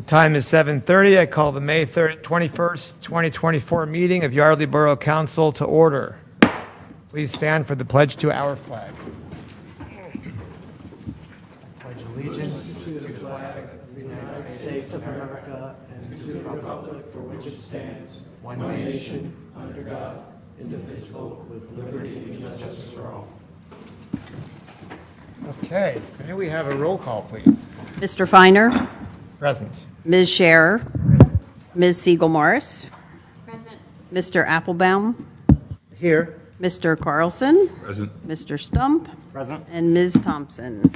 Time is 7:30. I call the May 21st, 2024 meeting of Yardley Borough Council to order. Please stand for the pledge to our flag. Pledge allegiance to the flag of the United States of America and to the republic for which it stands, one nation, under God, indivisible, with liberty and justice for all. Okay, may we have a roll call, please? Mr. Feiner, Present. Ms. Scherer, Ms. Siegel-Morris, Present. Mr. Applebaum, Here. Mr. Carlson, Present. Mr. Stump, Present. and Ms. Thompson.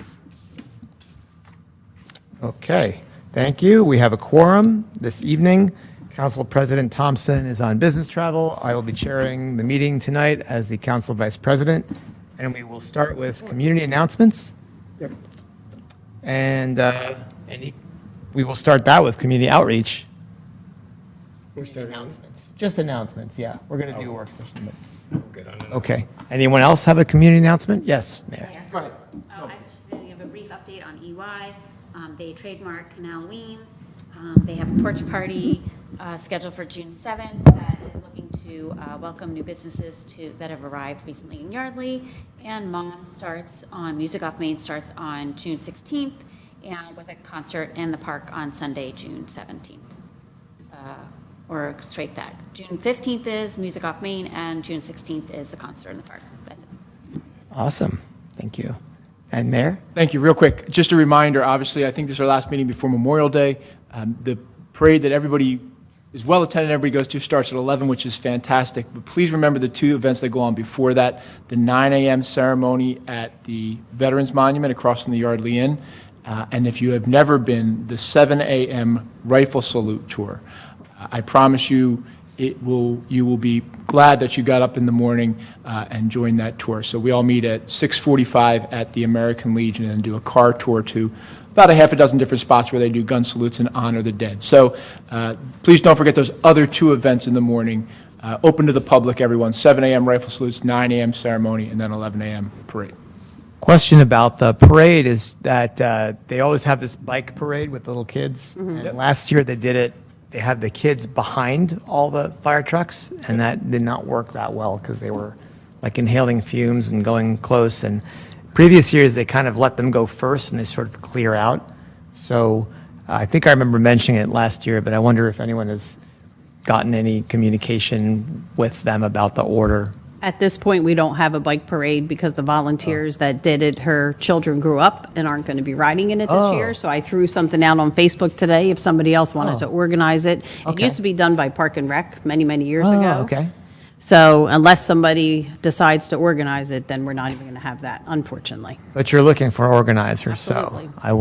Okay, thank you. We have a quorum this evening. Council President Thompson is on business travel. I will be chairing the meeting tonight as the Council Vice President, and we will start with community announcements. And we will start that with community outreach. Announcements. Just announcements, yeah. We're going to do a work session. But... Okay. Anyone else have a community announcement? Yes, Mayor. Go ahead. I was just going to give a brief update on EY. They trademarked Canalween. They have a porch party scheduled for June 7th that is looking to welcome new businesses that have arrived recently in Yardley. And Music Off Main starts on June 16th and with a concert in the park on Sunday, June 17th. Or straight back. June 15th is Music Off Main and June 16th is the concert in the park. That's it. Awesome. Thank you. And Mayor? Thank you. Real quick, just a reminder, obviously, I think this is our last meeting before Memorial Day. The parade that everybody is well attended, everybody goes to, starts at 11, which is fantastic. But please remember the two events that go on before that, the 9 a.m. ceremony at the Veterans Monument across from the Yardley Inn. And if you have never been, the 7 a.m. rifle salute tour. I promise you, you will be glad that you got up in the morning and joined that tour. So we all meet at 6:45 at the American Legion and do a car tour to about a half a dozen different spots where they do gun salutes and honor the dead. So please don't forget those other two events in the morning, open to the public, everyone, 7 a.m. rifle salutes, 9 a.m. ceremony, and then 11 a.m. parade. Question about the parade is that they always have this bike parade with little kids. Mm-hmm. And last year they did it. They had the kids behind all the fire trucks, and that did not work that well because they were like inhaling fumes and going close. And previous years they kind of let them go first and they sort of clear out. So I think I remember mentioning it last year, but I wonder if anyone has gotten any communication with them about the order. At this point, we don't have a bike parade because the volunteers that did it, her children grew up and aren't going to be riding in it this year. So I threw something out on Facebook today if somebody else wanted to organize it. It Okay. used to be done by Park and Rec many, many years ago. Okay. So unless somebody decides to organize it, then we're not even going to have that, unfortunately. But you're looking for organizers, Absolutely. so I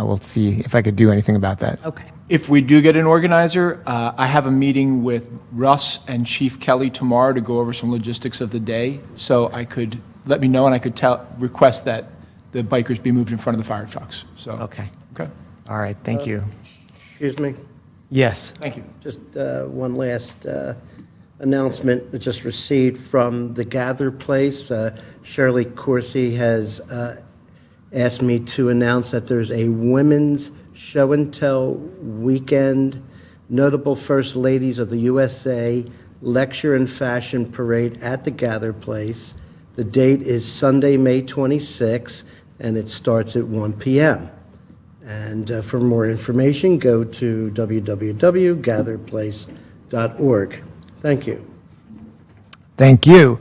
will see if I could do anything about that. Okay. If we do get an organizer, I have a meeting with Russ and Chief Kelly tomorrow to go over some logistics of the day. So let me know and I could request that the bikers be moved in front of the fire trucks. So Okay. Okay. All right. Thank you. Excuse me, Yes. Thank you. just one last announcement I just received from the Gather Place. Shirley Coursey has asked me to announce that there's a women's show and tell weekend, notable first ladies of the USA lecture and fashion parade at the Gather Place. The date is Sunday, May 26th, and it starts at 1 p.m. And for more information, go to www.gatherplace.org. Thank you. Thank you.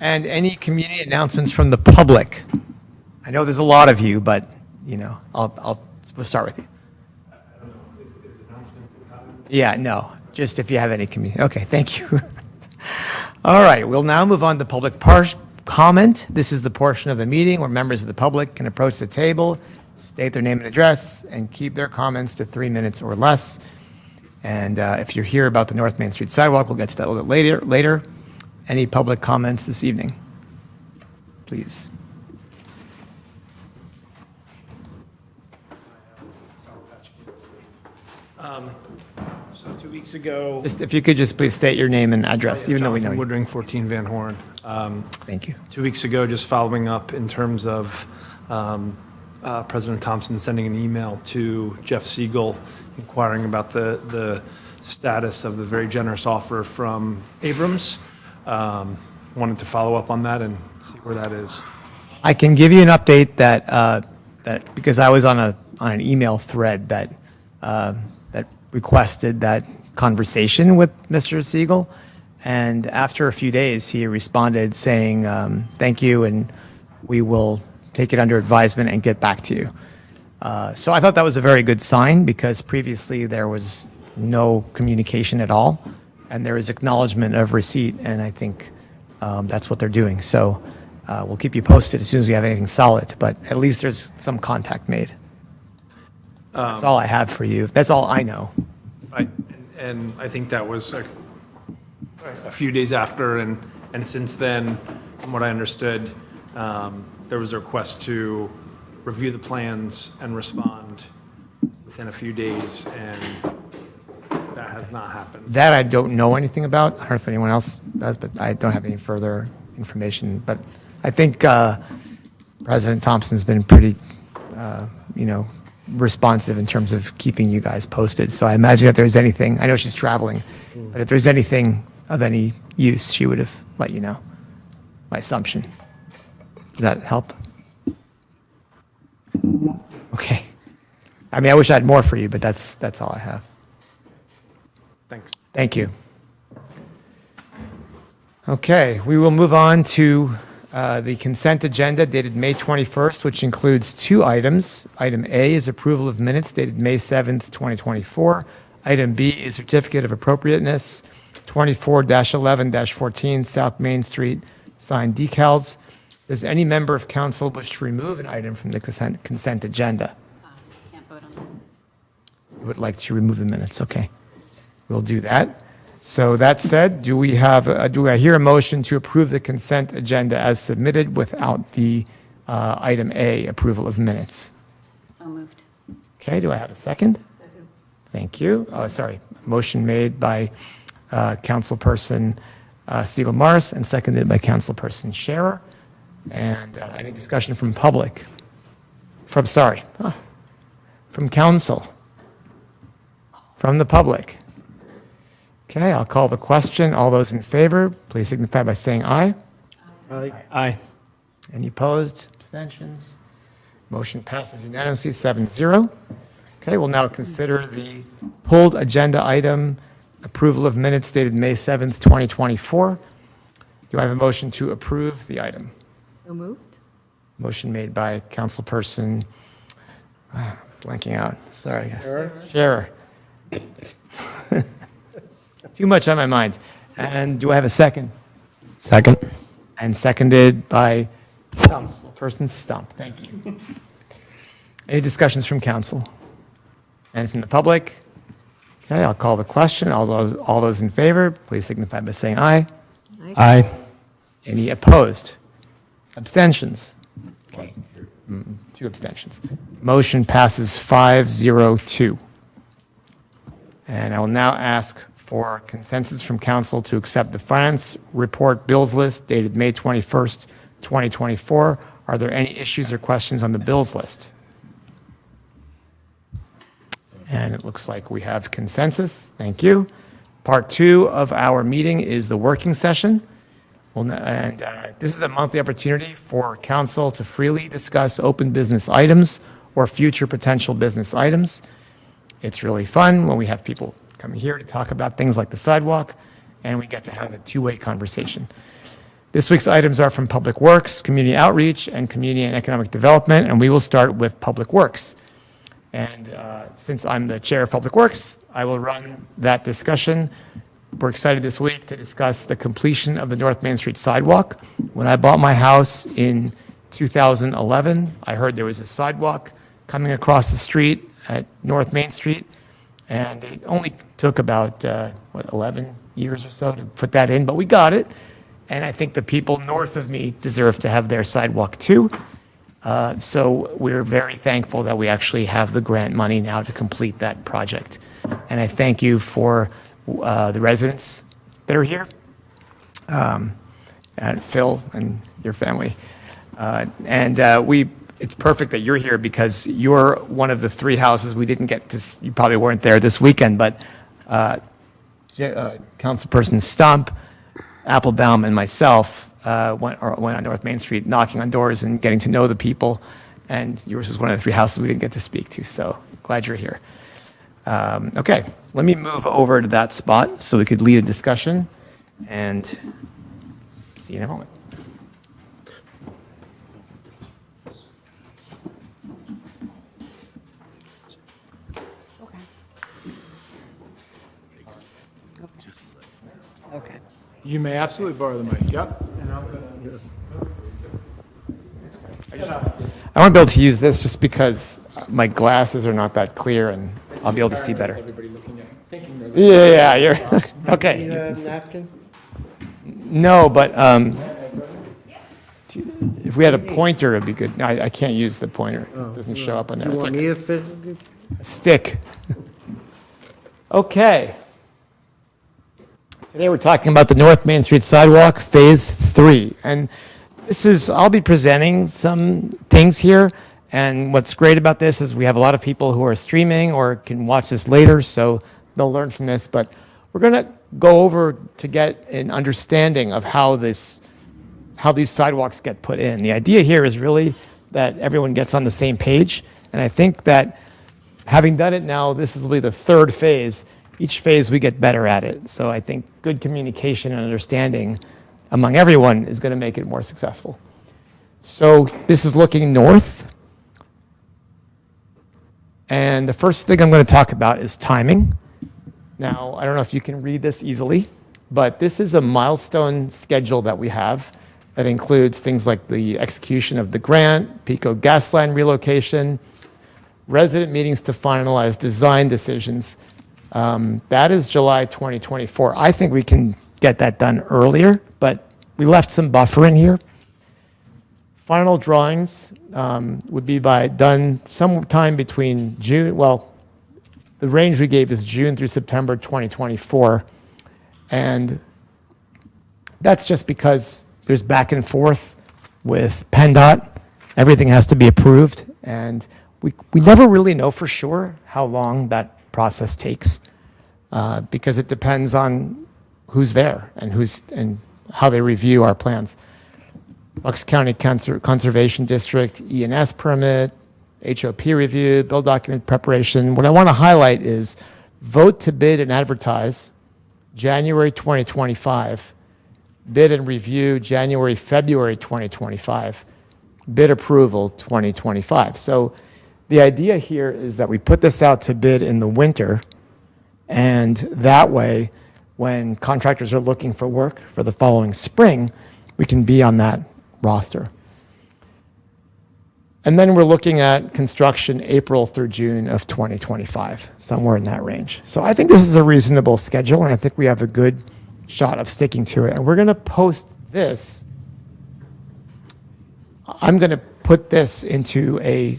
And any community announcements from the public? I know there's a lot of you, but we'll start with you. I don't know. Is announcements the common? Yeah, no, just if you have any community. Okay, thank you. All right, we'll now move on to public comment. This is the portion of the meeting where members of the public can approach the table, state their name and address, and keep their comments to 3 minutes or less. And if you're here about the North Main Street sidewalk, we'll get to that a little bit later. Any public comments this evening? Please. So 2 weeks ago. Just if you could just please state your name and address, even though we know Jonathan you. Woodring, 14 Van Horn. Thank you. 2 weeks ago, just following up in terms of President Thompson sending an email to Jeff Siegel inquiring about the status of the very generous offer from Abrams. Wanted to follow up on that and see where that is. I can give you an update that because I was on an email thread that requested that conversation with Mr. Siegel, and after a few days, he responded saying, "Thank you, and we will take it under advisement and get back to you." So I thought that was a very good sign because previously there was no communication at all, and there is acknowledgement of receipt, and I think that's what they're doing. So we'll keep you posted as soon as we have anything solid, but at least there's some contact made. That's all I have for you. That's all I know. And I think that was a few days after, and since then, from what I understood, there was a request to review the plans and respond within a few days, and that has not happened. That I don't know anything about. I don't know if anyone else does, but I don't have any further information. But I think President Thompson's been pretty, responsive in terms of keeping you guys posted. So I imagine if there's anything, I know she's traveling, but if there's anything of any use, she would have let you know. My assumption. Does that help? Okay. I mean, I wish I had more for you, but that's all I have. Thanks. Thank you. Okay, we will move on to the consent agenda dated May 21st, which includes two items. Item A is approval of minutes dated May 7th, 2024. Item B is certificate of appropriateness, 24-11-14 South Main Street, signed Decals. Does any member of council wish to remove an item from the consent agenda? Can't vote on that. You would like to remove the minutes, okay. We'll do that. So that said, do I hear a motion to approve the consent agenda as submitted without the item A, approval of minutes? So moved. Okay, do I have a second? Second. Thank you. Motion made by Councilperson Siegel-Morris and seconded by Councilperson Scherer. And any discussion from public? From council? From the public? Okay, I'll call the question. All those in favor, please signify by saying aye. Aye. Any opposed? Abstentions? Motion passes unanimously, 7-0. Okay, we'll now consider the pulled agenda item, approval of minutes dated May 7th, 2024. Do I have a motion to approve the item? So moved. Motion made by Councilperson, blanking out, sorry. Scherer. Too much on my mind. And do I have a second? Second. And seconded by Councilperson Stump. Thank you. Any discussions from council? And from the public? Okay, I'll call the question. All those in favor, please signify by saying aye. Aye. Any opposed? Abstentions? Okay. 2 abstentions. Motion passes 5-0-2. And I will now ask for consensus from council to accept the finance report bills list dated May 21st, 2024. Are there any issues or questions on the bills list? And it looks like we have consensus. Thank you. Part 2 of our meeting is the working session. This is a monthly opportunity for council to freely discuss open business items or future potential business items. It's really fun when we have people coming here to talk about things like the sidewalk, and we get to have a two-way conversation. This week's items are from Public Works, Community Outreach, and Community and Economic Development, and we will start with Public Works. And since I'm the chair of Public Works, I will run that discussion. We're excited this week to discuss the completion of the North Main Street sidewalk. When I bought my house in 2011, I heard there was a sidewalk coming across the street at North Main Street, and it only took about, 11 years or so to put that in, but we got it. And I think the people north of me deserve to have their sidewalk too. So we're very thankful that we actually have the grant money now to complete that project. And I thank you for the residents that are here, and Phil and your family. it's perfect that you're here because you're one of the three houses we didn't get to, you probably weren't there this weekend, but Councilperson Stump, Applebaum, and myself went on North Main Street knocking on doors and getting to know the people, and yours is one of the three houses we didn't get to speak to, so glad you're here. Okay, let me move over to that spot so we could lead a discussion, and see you in a moment. Okay. You may absolutely borrow the mic, yep. And I'm gonna- I want to be able to use this just because my glasses are not that clear and I'll be able to see better. Everybody looking at, thinking they're. Yeah, you're, okay. Napkin? No, but if we had a pointer, it'd be good. No, I can't use the pointer. It doesn't show up on there. You It's want like me to fit? a stick. Okay. Today we're talking about the North Main Street Sidewalk, Phase 3. And this is, I'll be presenting some things here. And what's great about this is we have a lot of people who are streaming or can watch this later, so they'll learn from this. But we're going to go over to get an understanding of how these sidewalks get put in. The idea here is really that everyone gets on the same page. And I think that having done it now, this will be the third phase. Each phase we get better at it. So I think good communication and understanding among everyone is going to make it more successful. So this is looking north. And the first thing I'm going to talk about is timing. Now, I don't know if you can read this easily, but this is a milestone schedule that we have that includes things like the execution of the grant, Pico gas line relocation, resident meetings to finalize design decisions. That is July 2024. I think we can get that done earlier, but we left some buffer in here. Final drawings would be done sometime between June, well, the range we gave is June through September 2024. And that's just because there's back and forth with PennDOT. Everything has to be approved. And we never really know for sure how long that process takes because it depends on who's there and how they review our plans. Bucks County Conservation District, E&S permit, HOP review, bill document preparation. What I want to highlight is vote to bid and advertise January 2025, bid and review January, February 2025, bid approval 2025. So the idea here is that we put this out to bid in the winter, and that way, when contractors are looking for work for the following spring, we can be on that roster. And then we're looking at construction April through June of 2025, somewhere in that range. So I think this is a reasonable schedule, and I think we have a good shot of sticking to it. And we're going to post this. I'm going to put this into a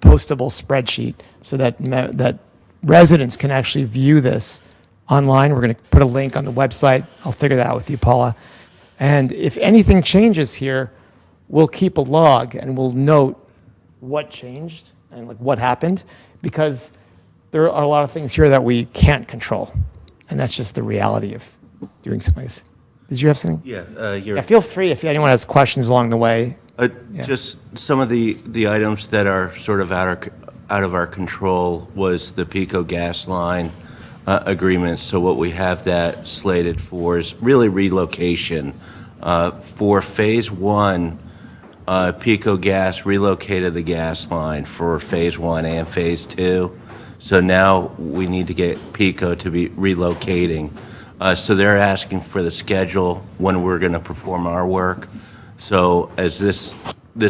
postable spreadsheet so that residents can actually view this online. We're going to put a link on the website. I'll figure that out with you, Paula. And if anything changes here, we'll keep a log and we'll note what changed and like what happened, because there are a lot of things here that we can't control. And that's just the reality of doing something like this. Did you have something? Yeah, Feel free if anyone has questions along the way. Yeah. just some of the items that are sort of out of our control was the Pico gas line agreement. So what we have that slated for is really relocation. For Phase 1, Pico Gas relocated the gas line for Phase 1 and Phase 2. So now we need to get Pico to be relocating. So they're asking for the schedule when we're going to perform our work. So as this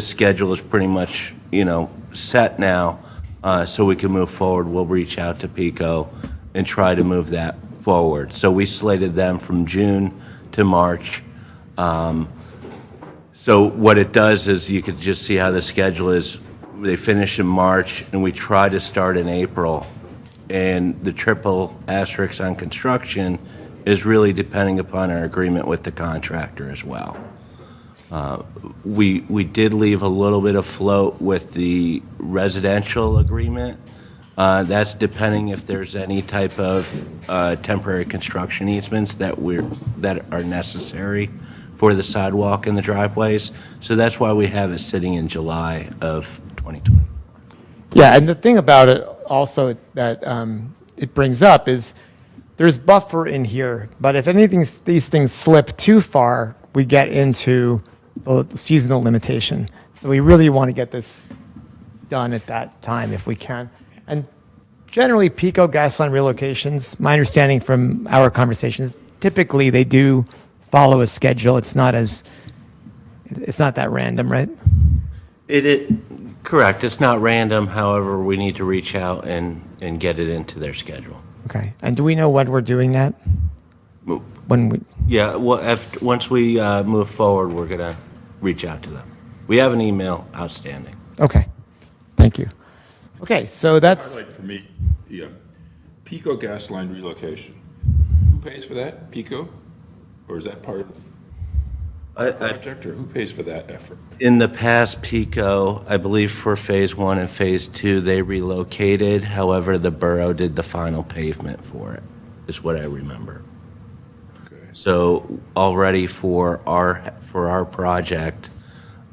schedule is pretty much, set now, so we can move forward, we'll reach out to Pico and try to move that forward. So we slated them from June to March. So what it does is you could just see how the schedule is. They finish in March, and we try to start in April. And the triple asterisk on construction is really depending upon our agreement with the contractor as well. We did leave a little bit afloat with the residential agreement. That's depending if there's any type of temporary construction easements that are necessary for the sidewalk and the driveways. So that's why we have it sitting in July of 2020. Yeah, and the thing about it also that it brings up is there's buffer in here, but if these things slip too far, we get into the seasonal limitation. So we really want to get this done at that time if we can. And generally, PICO gas line relocations, my understanding from our conversations, typically they do follow a schedule. It's not that random, right? Correct. It's not random. However, we need to reach out and get it into their schedule. Okay. And do we know when we're doing that? When we? Yeah. Well, once we move forward, we're gonna reach out to them. We have an email outstanding. Okay. Thank you. Okay. So that's. Highlight for me, the Pico gas line relocation. Who pays for that? Pico? Or is that part of the project, or who pays for that effort? In the past, PICO, I believe for Phase 1 and Phase 2, they relocated. However, the borough did the final pavement for it, is what I remember. Okay. So already for our project,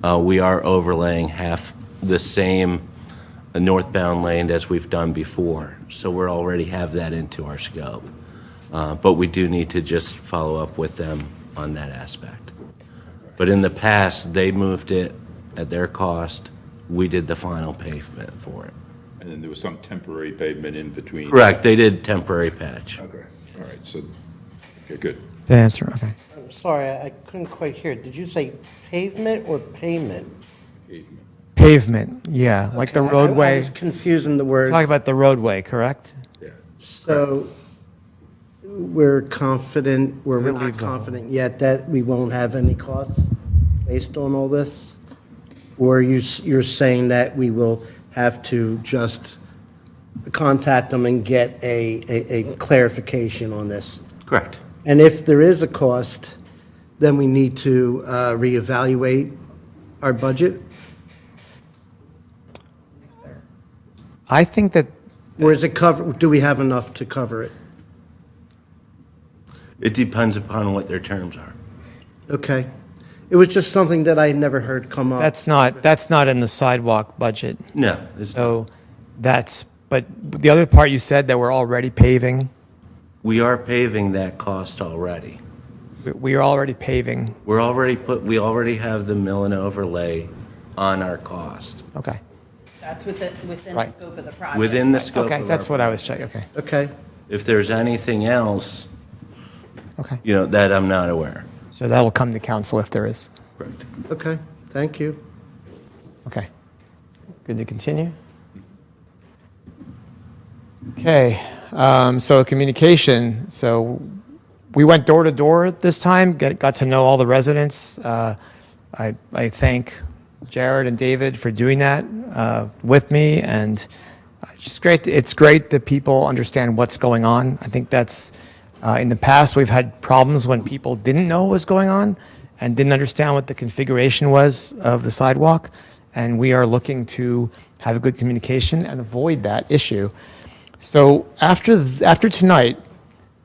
we are overlaying half the same northbound lane as we've done before. So we already have that into our scope. But we do need to just follow up with them on that aspect. But in the past, they moved it at their cost. We did the final pavement for it. And then there was some temporary pavement in between? Correct, they did temporary patch. Okay, all right, so, okay, good. The answer. Okay. I'm sorry, I couldn't quite hear. Did you say pavement or payment? Pavement. Pavement. Yeah, like the I roadway. was confusing the words. Talking about the roadway, correct? Yeah. So we're confident, we're Because it not leaves a hole. confident yet that we won't have any costs based on all this? Or you're saying that we will have to just contact them and get a clarification on this? Correct. And if there is a cost, then we need to reevaluate our budget? I think that Or is it cover, do we have enough to cover it? It depends upon what their terms are. Okay. It was just something that I had never heard come up. that's not in the sidewalk budget. No, it's So but the other part you said that we're already paving, we are paving that cost already. we are already paving. We already have the mill and overlay on our cost. Okay. That's within the Right. scope of the project. Within the scope of Okay, our that's what I was checking. Okay. Okay. If there's anything else, Okay. that I'm not aware. So that'll come to council if there is. Correct. Okay. Thank you. Okay. Good to continue? Okay, so communication. So we went door to door this time, got to know all the residents. I thank Jared and David for doing that with me, and it's great that people understand what's going on. I think that's, in the past, we've had problems when people didn't know what was going on and didn't understand what the configuration was of the sidewalk, and we are looking to have a good communication and avoid that issue. So after tonight,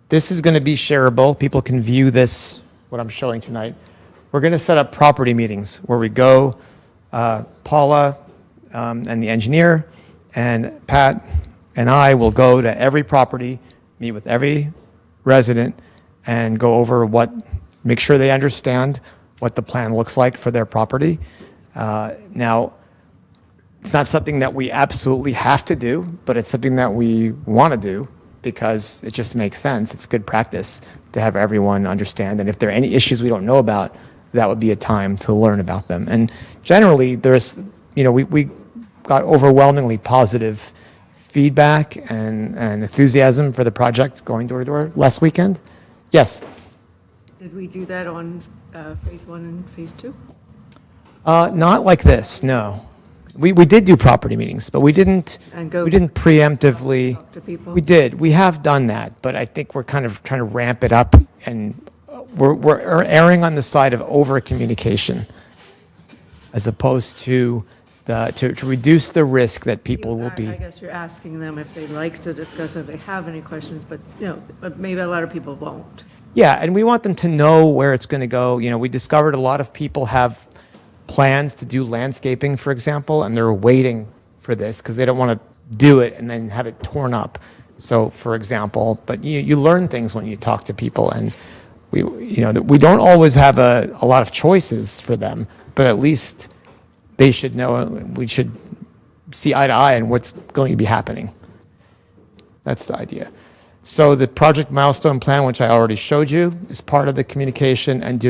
this is going to be shareable. People can view this, what I'm showing tonight. We're going to set up property meetings where we go, Paula and the engineer and Pat and I will go to every property, meet with every resident, and go over make sure they understand what the plan looks like for their property. Now, it's not something that we absolutely have to do, but it's something that we want to do because it just makes sense. It's good practice to have everyone understand. And if there are any issues we don't know about, that would be a time to learn about them. And generally, we got overwhelmingly positive feedback and enthusiasm for the project going door to door last weekend. Yes? Did we do that on Phase 1 and Phase 2? Not like this, no. We did do property meetings, but we didn't And go preemptively. talk to people? We did. We have done that, but I think we're kind of trying to ramp it up, and we're erring on the side of over communication. as opposed to to reduce the risk that people will be. I guess you're asking them if they'd like to discuss, if they have any questions, but, but maybe a lot of people won't. Yeah, and we want them to know where it's going to go. We discovered a lot of people have plans to do landscaping, for example, and they're waiting for this because they don't want to do it and then have it torn up. So, for example, but you learn things when you talk to people, and we don't always have a lot of choices for them, but at least they should know. We should see eye to eye on what's going to be happening. That's the idea. So the project milestone plan, which I already showed you, is part of the communication and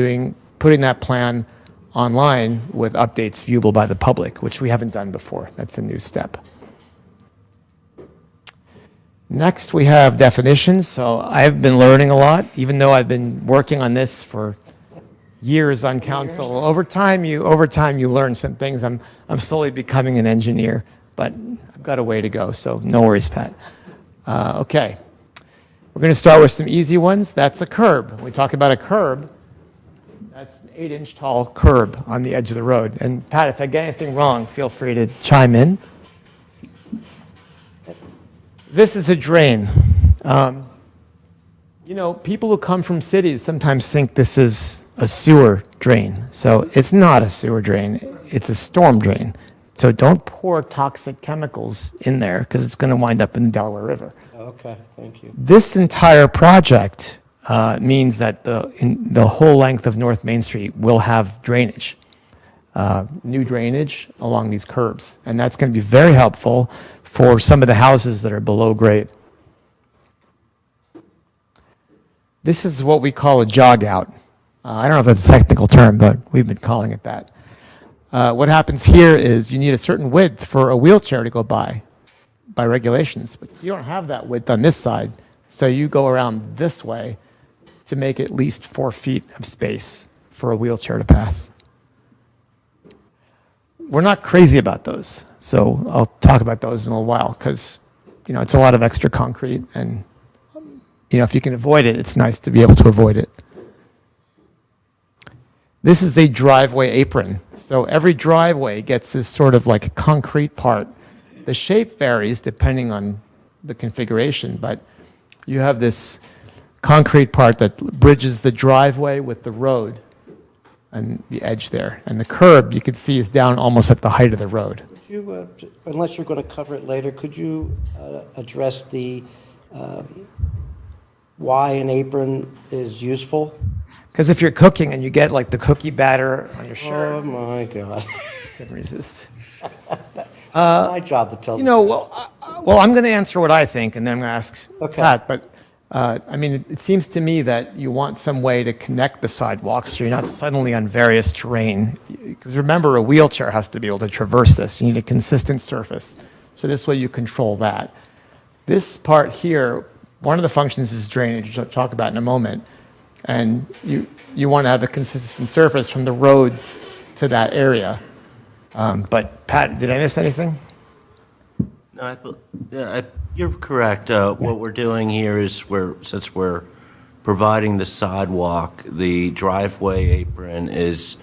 putting that plan online with updates viewable by the public, which we haven't done before. That's a new step. Next, we have definitions. So I've been learning a lot, even though I've been working on this for years on council. Over time, you learn some things. I'm slowly becoming an engineer, but I've got a way to go. So no worries, Pat. Okay. We're going to start with some easy ones. That's a curb. When we talk about a curb, that's an 8-inch tall curb on the edge of the road. And Pat, if I get anything wrong, feel free to chime in. This is a drain. People who come from cities sometimes think this is a sewer drain. So it's not a sewer drain. It's a storm drain. So don't pour toxic chemicals in there because it's going to wind up in the Delaware River. Okay, thank you. This entire project means that the whole length of North Main Street will have drainage, new drainage along these curbs. And that's going to be very helpful for some of the houses that are below grade. This is what we call a jog out. I don't know if that's a technical term, but we've been calling it that. What happens here is you need a certain width for a wheelchair to go by regulations, but you don't have that width on this side, so you go around this way to make at least 4 feet of space for a wheelchair to pass. We're not crazy about those, so I'll talk about those in a little while because, it's a lot of extra concrete, and, if you can avoid it, it's nice to be able to avoid it. This is a driveway apron. So every driveway gets this sort of like concrete part. The shape varies depending on the configuration, but you have this concrete part that bridges the driveway with the road and the edge there. And the curb, you can see, is down almost at the height of the road. Could you, unless you're going to cover it later, could you address the why an apron is useful? Because if you're cooking and you get like the cookie batter on your shirt, Oh, my God. couldn't resist. My job to tell Well, I'm going to answer what I think, and then I'm going to ask Okay. Pat. But it seems to me that you want some way to connect the sidewalks, so you're not suddenly on various terrain. Because remember, a wheelchair has to be able to traverse this. You need a consistent surface. So this way, you control that. This part here, one of the functions is drainage, which I'll talk about in a moment. And you want to have a consistent surface from the road to that area. But Pat, did I miss anything? No, you're correct. What we're doing here is since we're providing the sidewalk, the driveway apron is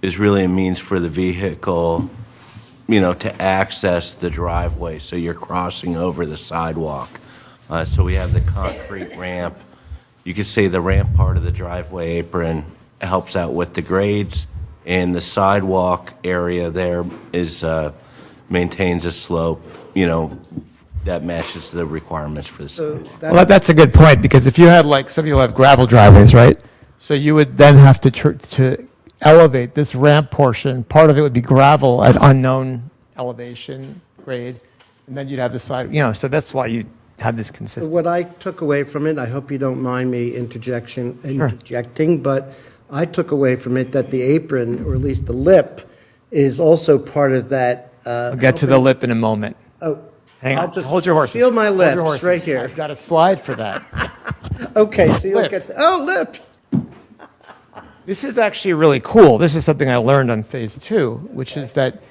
really a means for the vehicle, to access the driveway. So you're crossing over the sidewalk. So we have the concrete ramp. You could say the ramp part of the driveway apron helps out with the grades, and the sidewalk area there maintains a slope, that matches the requirements for the site. Well, that's a good point, because if you had, like, some people have gravel driveways, right? So you would then have to elevate this ramp portion. Part of it would be gravel at unknown elevation grade, and then you'd have the side, so that's why you have this consistent. What I took away from it, I hope you don't mind me interjecting, but I took away from it that the apron, or at least the lip, is also part of that. I'll get to the lip in a moment. Oh, Hang I'll on. just Hold your horses. feel my Hold your lips horses. right here. I've got a slide for that. Okay, so you'll Lip. get lip. This is actually really cool. This is something I learned on phase 2, which is that,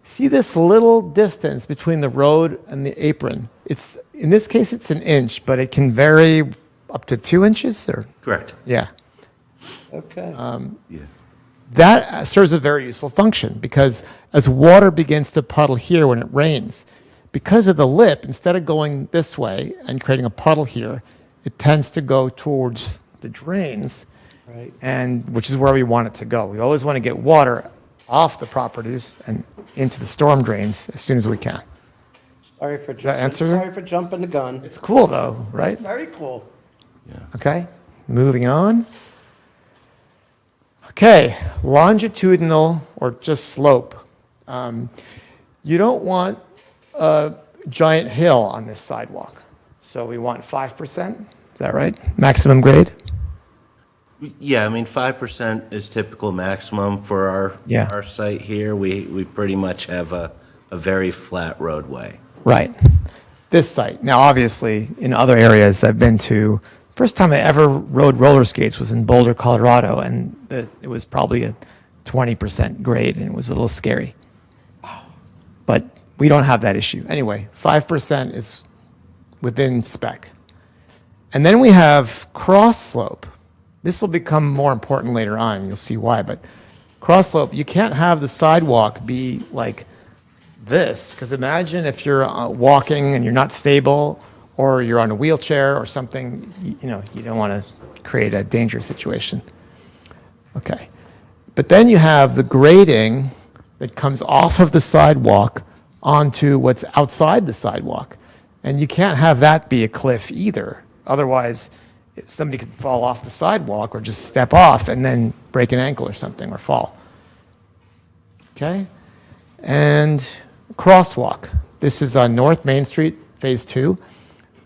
see this little distance between the road and the apron? In this case, it's an inch, but it can vary up to 2 inches, or? Correct. Yeah. Okay. Yeah. that serves a very useful function because as water begins to puddle here when it rains, because of the lip, instead of going this way and creating a puddle here, it tends to go towards the drains, Right. and which is where we want it to go. We always want to get water off the properties and into the storm drains as soon as we can. Sorry for that answer? Sorry for jumping the gun. It's cool though, right? It's very cool. Okay, moving on. Okay, longitudinal or just slope. You don't want a giant hill on this sidewalk. So we want 5%, is that right? Maximum grade? Yeah, I mean, 5% is typical maximum for Yeah. our site here. We pretty much have a very flat roadway. Right. This site. Now, obviously, in other areas I've been to, first time I ever rode roller skates was in Boulder, Colorado, and it was probably a 20% grade, and it was a little scary. But we don't have that issue. Anyway, 5% is within spec. And then we have cross slope. This will become more important later on. You'll see why. But cross slope, you can't have the sidewalk be like this, because imagine if you're walking and you're not stable, or you're on a wheelchair or something. You don't want to create a dangerous situation. Okay, but then you have the grading that comes off of the sidewalk onto what's outside the sidewalk, and you can't have that be a cliff either. Otherwise, somebody could fall off the sidewalk or just step off and then break an ankle or something or fall. Okay? And crosswalk. This is on North Main Street, Phase 2.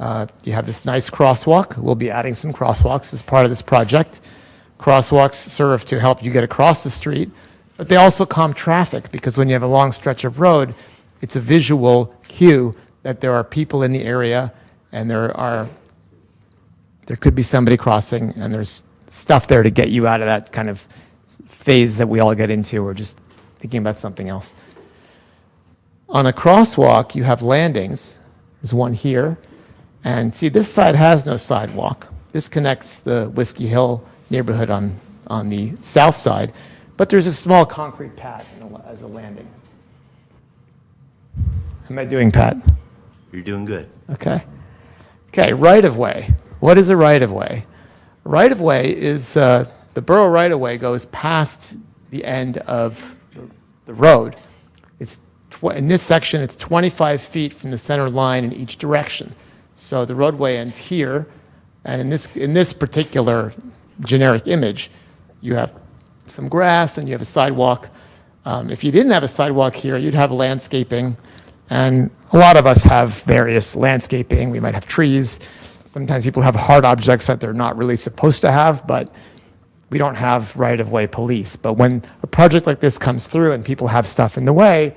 You have this nice crosswalk. We'll be adding some crosswalks as part of this project. Crosswalks serve to help you get across the street, but they also calm traffic because when you have a long stretch of road, it's a visual cue that there are people in the area and there could be somebody crossing, and there's stuff there to get you out of that kind of phase that we all get into, or just thinking about something else. On a crosswalk, you have landings. There's one here. And see, this side has no sidewalk. This connects the Whiskey Hill neighborhood on the south side, but there's a small concrete pad as a landing. How am I doing, Pat? You're doing good. Okay. Okay, right-of-way. What is a right-of-way? Right-of-way is, the borough right-of-way goes past the end of the road. In this section, it's 25 feet from the center line in each direction. So the roadway ends here, and in this particular generic image, you have some grass and you have a sidewalk. If you didn't have a sidewalk here, you'd have landscaping, and a lot of us have various landscaping. We might have trees. Sometimes people have hard objects that they're not really supposed to have, but we don't have right-of-way police. But when a project like this comes through and people have stuff in the way,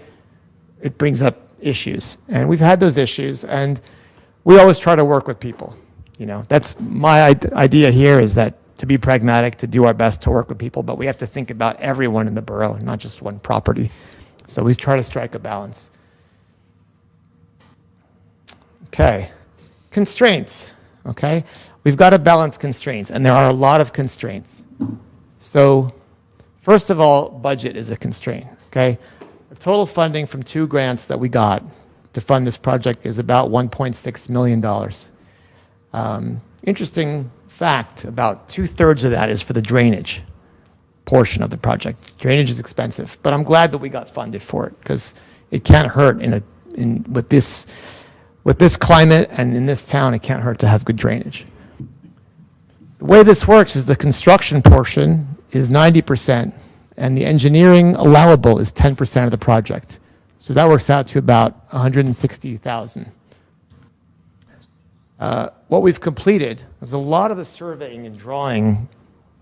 it brings up issues. And we've had those issues, and we always try to work with people. That's my idea here, is that to be pragmatic, to do our best to work with people, but we have to think about everyone in the borough, not just one property. So we try to strike a balance. Okay, constraints. Okay, we've got to balance constraints, and there are a lot of constraints. So, first of all, budget is a constraint. Okay, the total funding from 2 grants that we got to fund this project is about $1.6 million. Interesting fact: about 2/3 of that is for the drainage portion of the project. Drainage is expensive, but I'm glad that we got funded for it because it can't hurt with this climate and in this town, it can't hurt to have good drainage. The way this works is the construction portion is 90%, and the engineering allowable is 10% of the project. So that works out to about $160,000. What we've completed is a lot of the surveying and drawing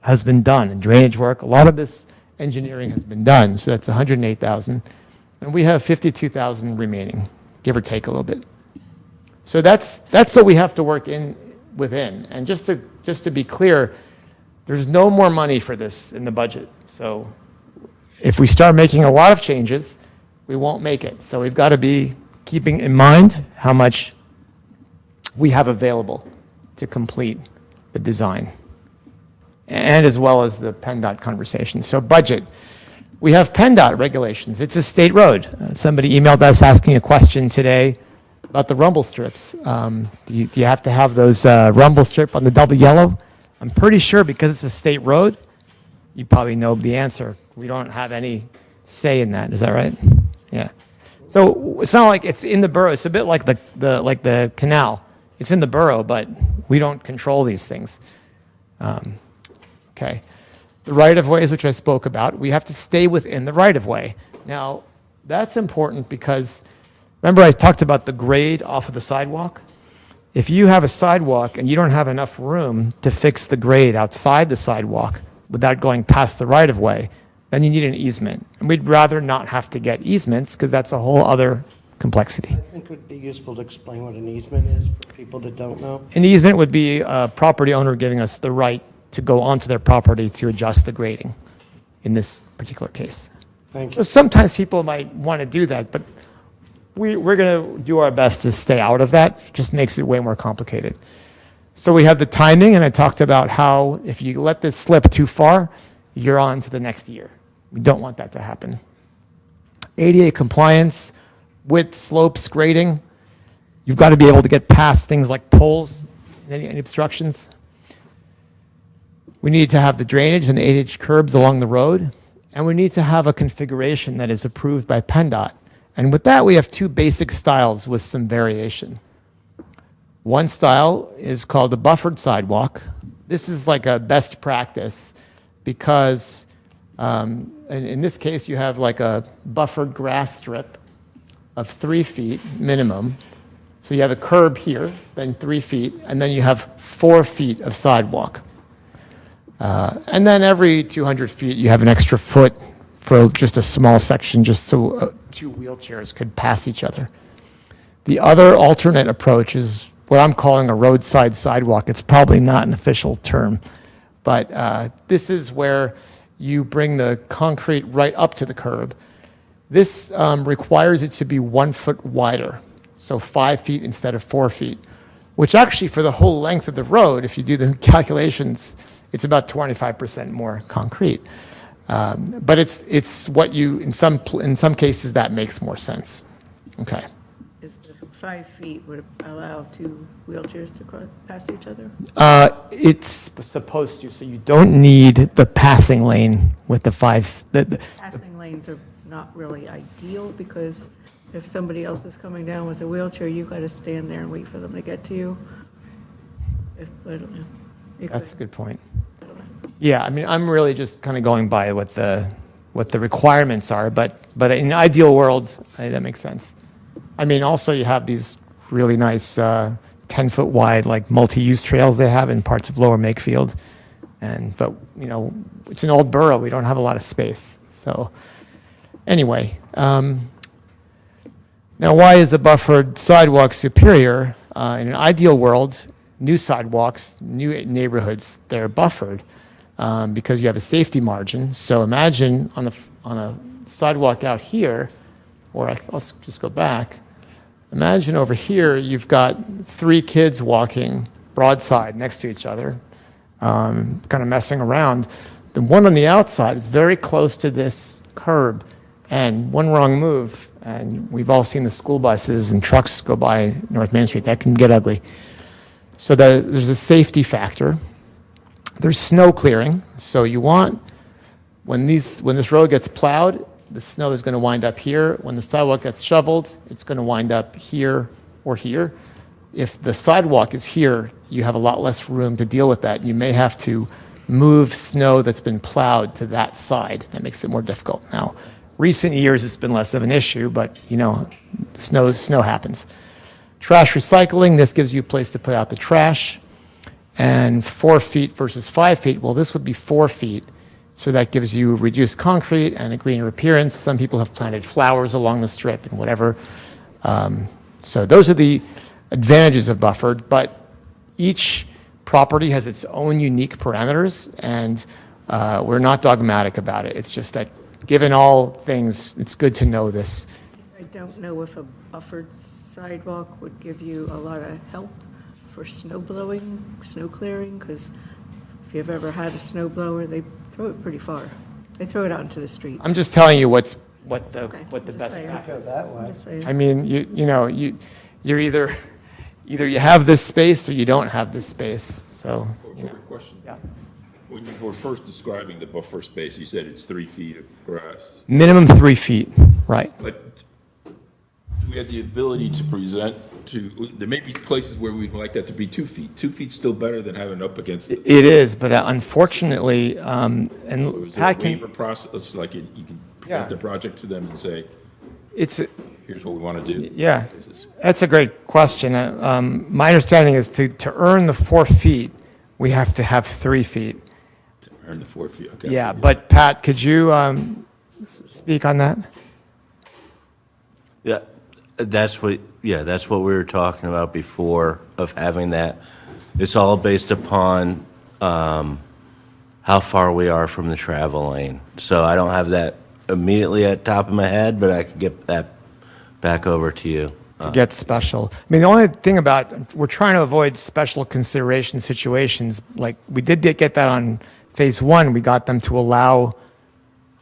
has been done, and drainage work. A lot of this engineering has been done, so that's $108,000. And we have $52,000 remaining, give or take a little bit. So that's what we have to work within. And just to be clear, there's no more money for this in the budget. So if we start making a lot of changes, we won't make it. So we've got to be keeping in mind how much we have available to complete the design. and as well as the PennDOT conversation. So budget. We have PennDOT regulations. It's a state road. Somebody emailed us asking a question today about the rumble strips. Do you have to have those rumble strip on the double yellow? I'm pretty sure because it's a state road, you probably know the answer. We don't have any say in that. Is that right? Yeah. So it's not like it's in the borough. It's a bit like the canal. It's in the borough, but we don't control these things. Okay. The right-of-ways, which I spoke about, we have to stay within the right-of-way. Now, that's important because, remember I talked about the grade off of the sidewalk? If you have a sidewalk and you don't have enough room to fix the grade outside the sidewalk without going past the right-of-way, then you need an easement. And we'd rather not have to get easements because that's a whole other complexity. I think it would be useful to explain what an easement is for people that don't know. An easement would be a property owner giving us the right to go onto their property to adjust the grading in this particular case. Thank So you. sometimes people might want to do that, but we're going to do our best to stay out of that. It just makes it way more complicated. So we have the timing, and I talked about how if you let this slip too far, you're on to the next year. We don't want that to happen. ADA compliance, width, slopes, grading. You've got to be able to get past things like poles, any obstructions. We need to have the drainage and the 8-inch curbs along the road, and we need to have a configuration that is approved by PennDOT. And with that, we have two basic styles with some variation. One style is called the buffered sidewalk. This is like a best practice because in this case, you have like a buffered grass strip of 3 feet minimum. So you have a curb here, then 3 feet, and then you have 4 feet of sidewalk. And then every 200 feet, you have an extra foot for just a small section, just so 2 wheelchairs could pass each other. The other alternate approach is what I'm calling a roadside sidewalk. It's probably not an official term, but this is where you bring the concrete right up to the curb. This requires it to be 1 foot wider, so 5 feet instead of 4 feet, which actually for the whole length of the road, if you do the calculations, it's about 25% more concrete. But it's what you, in some cases, that makes more sense. Okay. Is the 5 feet would allow 2 wheelchairs to cross past each other? It's supposed to, so you don't need the passing lane with the 5. Passing lanes are not really ideal because if somebody else is coming down with a wheelchair, you've got to stand there and wait for them to get to you. I don't know. That's a good point. Yeah, I mean, I'm really just kind of going by what the requirements are, but in an ideal world, that makes sense. I mean, also you have these really nice 10-foot wide, like multi-use trails they have in parts of Lower Makefield, but you know, it's an old borough. We don't have a lot of space. So anyway, now why is a buffered sidewalk superior? In an ideal world, new sidewalks, new neighborhoods, they're buffered because you have a safety margin. So imagine on a sidewalk out here, or let's just go back. Imagine over here, you've got 3 kids walking broadside next to each other, kind of messing around. The one on the outside is very close to this curb, and one wrong move, and we've all seen the school buses and trucks go by North Main Street. That can get ugly. So there's a safety factor. There's snow clearing. So you want, when this road gets plowed, the snow is going to wind up here. When the sidewalk gets shoveled, it's going to wind up here or here. If the sidewalk is here, you have a lot less room to deal with that. You may have to move snow that's been plowed to that side. That makes it more difficult. Now, recent years, it's been less of an issue, but you know, snow happens. Trash recycling, this gives you a place to put out the trash. And 4 feet versus 5 feet, well, this would be 4 feet. So that gives you reduced concrete and a greener appearance. Some people have planted flowers along the strip and whatever. So those are the advantages of buffered, but each property has its own unique parameters, and we're not dogmatic about it. It's just that given all things, it's good to know this. I don't know if a buffered sidewalk would give you a lot of help for snow blowing, snow clearing, because if you've ever had a snow blower, they throw it pretty far. They throw it out into the street. I'm just telling you what the Okay, what the just best saying. practice. I'm just saying. I mean, you're either you have this space or you don't have this space. So Quick question. yeah. When you were first describing the buffer space, you said it's 3 feet of grass. Minimum 3 feet, right? But do we have the ability to present to, there may be places where we'd like that to be 2 feet. 2 feet's still better than having up against the. It is, but unfortunately, Or and is there a Pat can, waiver process, like you can Yeah. present the project to them and say, it's, here's what we want to do? yeah, that's a great question. My understanding is to earn the 4 feet, we have to have 3 feet. To earn the 4 feet, okay. Yeah, but Pat, could you speak on that? Yeah, that's what we were talking about before, of having that. It's all based upon how far we are from the travel lane. So I don't have that immediately at the top of my head, but I could get that back over to you. To get special. I mean, the only thing about, we're trying to avoid special consideration situations. Like, we did get that on phase 1. We got them to allow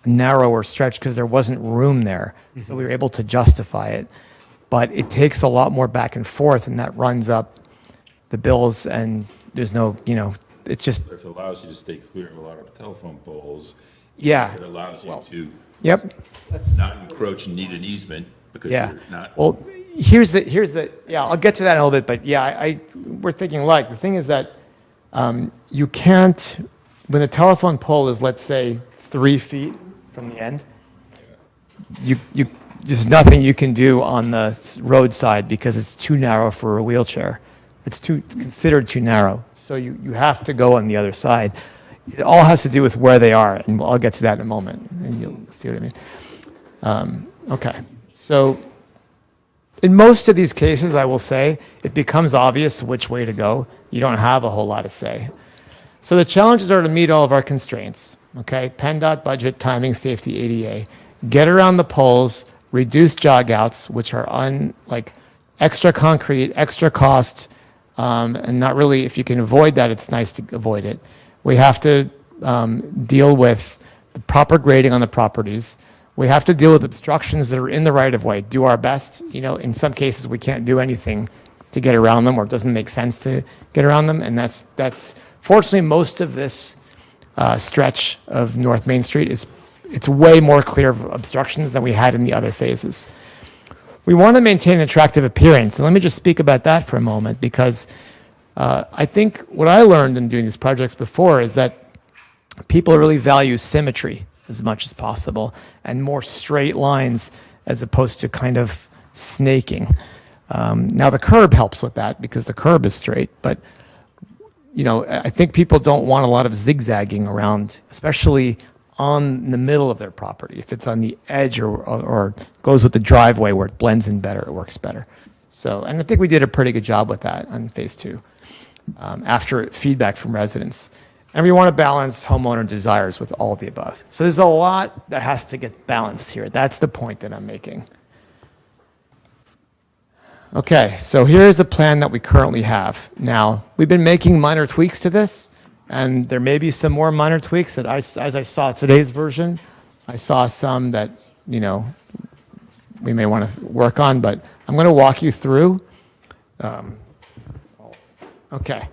a narrower stretch because there wasn't room there. So we were able to justify it. But it takes a lot more back and forth, and that runs up the bills, and there's no, it's just, If it allows you to stay clear of a lot of telephone poles, yeah. it allows you to Yep. not encroach and need an easement because Yeah. you're not. Well, here's the, yeah, I'll get to that in a little bit, but yeah, we're thinking alike. The thing is that you can't, when the telephone pole is, let's say, 3 feet from the end, there's nothing you can do on the roadside because it's too narrow for a wheelchair. It's considered too narrow. So you have to go on the other side. It all has to do with where they are, and I'll get to that in a moment, and you'll see what I mean. Okay, so in most of these cases, I will say, it becomes obvious which way to go. You don't have a whole lot to say. So the challenges are to meet all of our constraints, okay? PennDOT, budget, timing, safety, ADA. Get around the poles, reduce jog outs, which are extra concrete, extra cost, and not really, if you can avoid that, it's nice to avoid it. We have to deal with the proper grading on the properties. We have to deal with obstructions that are in the right of way. Do our best. In some cases, we can't do anything to get around them, or it doesn't make sense to get around them. And that's fortunately, most of this stretch of North Main Street it's way more clear of obstructions than we had in the other phases. We want to maintain an attractive appearance. And let me just speak about that for a moment, because I think what I learned in doing these projects before is that people really value symmetry as much as possible and more straight lines as opposed to kind of snaking. Now the curb helps with that because the curb is straight, but I think people don't want a lot of zigzagging around, especially on the middle of their property. If it's on the edge or goes with the driveway where it blends in better, it works better. So, and I think we did a pretty good job with that on phase 2 after feedback from residents. And we want to balance homeowner desires with all of the above. So there's a lot that has to get balanced here. That's the point that I'm making. Okay, so here's a plan that we currently have. Now, we've been making minor tweaks to this, and there may be some more minor tweaks that as I saw today's version, I saw some that, we may want to work on, but I'm going to walk you through. Okay.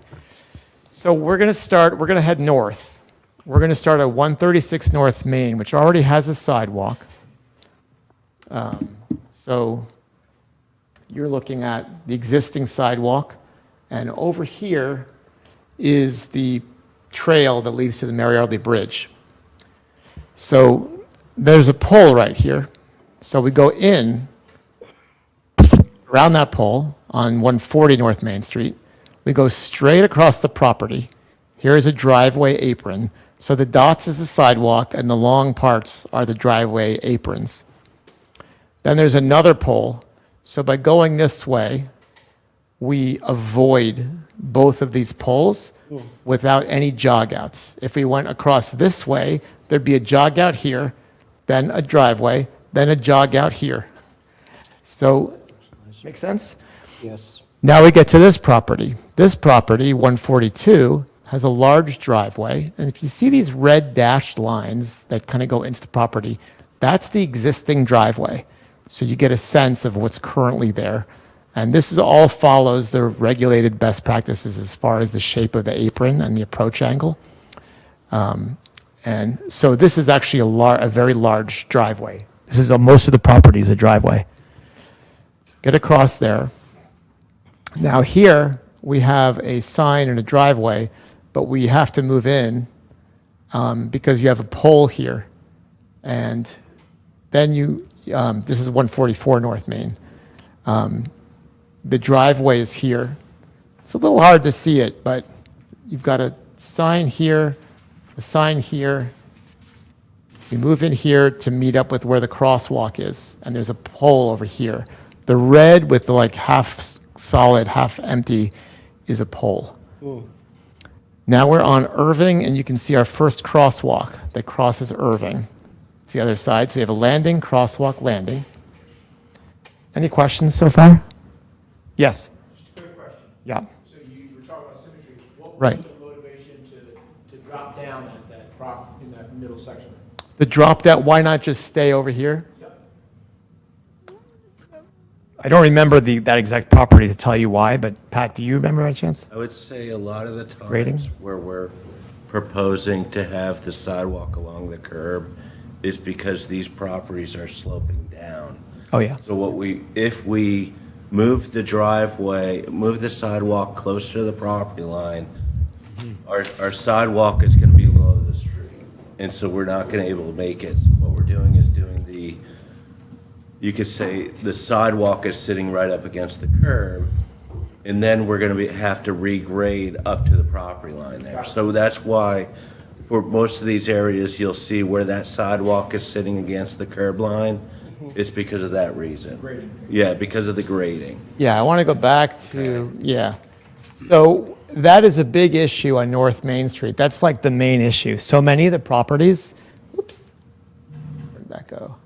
So we're going to head north. We're going to start at 136 North Main, which already has a sidewalk. So you're looking at the existing sidewalk, and over here is the trail that leads to the Mary Yardley Bridge. So there's a pole right here. So we go in around that pole on 140 North Main Street. We go straight across the property. Here is a driveway apron. So the dots is the sidewalk, and the long parts are the driveway aprons. Then there's another pole. So by going this way, we avoid both of these poles without any jog outs. If we went across this way, there'd be a jog out here, then a driveway, then a jog out here. So, make sense? Yes. Now we get to this property. This property, 142, has a large driveway. And if you see these red dashed lines that kind of go into the property, that's the existing driveway. So you get a sense of what's currently there. And this is all follows the regulated best practices as far as the shape of the apron and the approach angle. And so this is actually a very large driveway. This is most of the property is a driveway. Get across there. Now here we have a sign and a driveway, but we have to move in because you have a pole here. And then this is 144 North Main. The driveway is here. It's a little hard to see it, but you've got a sign here, a sign here. You move in here to meet up with where the crosswalk is, and there's a pole over here. The red with the like half solid, half empty is a pole. Now we're on Irving, and you can see our first crosswalk that crosses Irving. It's the other side. So you have a landing, crosswalk, landing. Any questions so far? Yes. Just a quick question. Yeah. So you were talking about symmetry. What was Right. the motivation to drop down at that in that middle section? The drop down, why not just stay over here? Yep. I don't remember that exact property to tell you why, but Pat, do you remember by chance? I would say a lot of the grading? times where we're proposing to have the sidewalk along the curb is because these properties are sloping down. Oh, yeah. So if we move the driveway, move the sidewalk closer to the property line, our sidewalk is going to be low to the street. And so we're not going to be able to make it. So what we're doing is you could say the sidewalk is sitting right up against the curb, and then we're going to have to regrade up to the property line there. So that's why for most of these areas, you'll see where that sidewalk is sitting against the curb line. It's because of that reason. Grading. Yeah, because of the grading. Yeah, I want to go back to, yeah. So that is a big issue on North Main Street. That's like the main issue. So many of the properties, oops, where'd that go?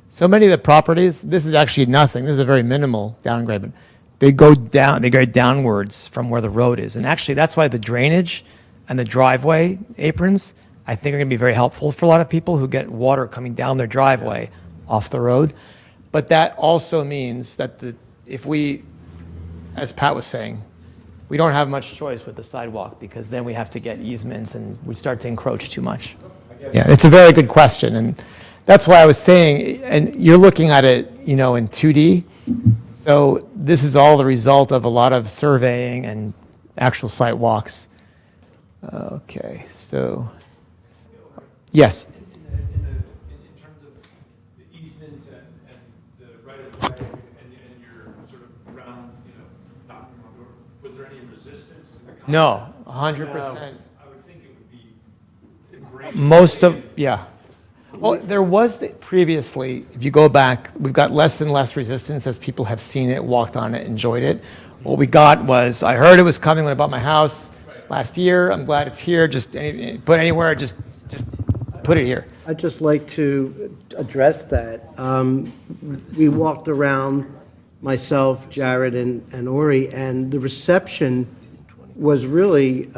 So many of the properties, this is actually nothing. This is a very minimal downgrade, but they go downwards from where the road is. And actually, that's why the drainage and the driveway aprons, I think, are going to be very helpful for a lot of people who get water coming down their driveway off the road. But that also means that if we, as Pat was saying, we don't have much choice with the sidewalk because then we have to get easements and we start to encroach too much. Yeah, it's a very good question. And that's why I was saying, and you're looking at it, in 2D. So this is all the result of a lot of surveying and actual site walks. Okay, so, yes. In terms of the easement and the right of way and your sort of ground, knocking on the door, was there any resistance to the concept? No, 100%. I would think it would be embraced. Most of, yeah. Well, there was previously, if you go back, we've got less and less resistance as people have seen it, walked on it, enjoyed it. What we got was, I heard it was coming when I bought my house last year. I'm glad it's here. Just put anywhere, just put it here. I'd just like to address that. We walked around, myself, Jared, and Ori, and the reception was really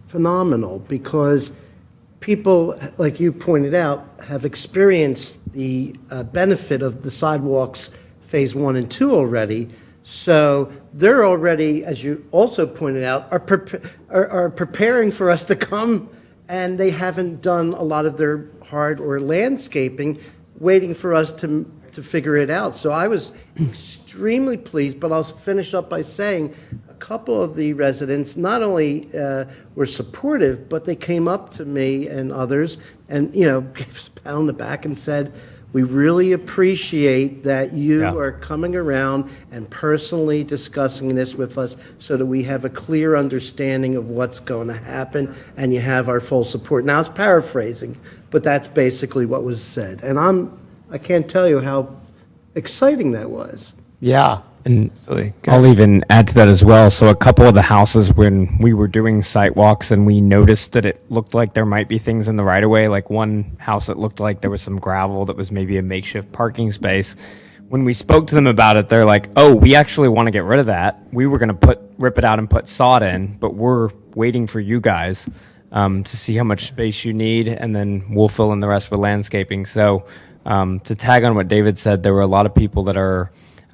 phenomenal because people, like you pointed out, have experienced the benefit of the sidewalks phase 1 and 2 already. So they're already, as you also pointed out, are preparing for us to come, and they haven't done a lot of their hard or landscaping, waiting for us to figure it out. So I was extremely pleased, but I'll finish up by saying a couple of the residents not only were supportive, but they came up to me and others and, gave us a pat on the back and said, we really appreciate that you are coming around and personally discussing this with us so that we have a clear understanding of what's going to happen and you have our full support. Now, it's paraphrasing, but that's basically what was said. And I can't tell you how exciting that was. Yeah. And Absolutely. I'll even add to that as well. So a couple of the houses, when we were doing site walks and we noticed that it looked like there might be things in the right of way, like one house, it looked like there was some gravel that was maybe a makeshift parking space. When we spoke to them about it, they're like, "Oh, we actually want to get rid of that. We were going to rip it out and put sod in, but we're waiting for you guys to see how much space you need, and then we'll fill in the rest with landscaping." So to tag on what David said, there were a lot of people that are.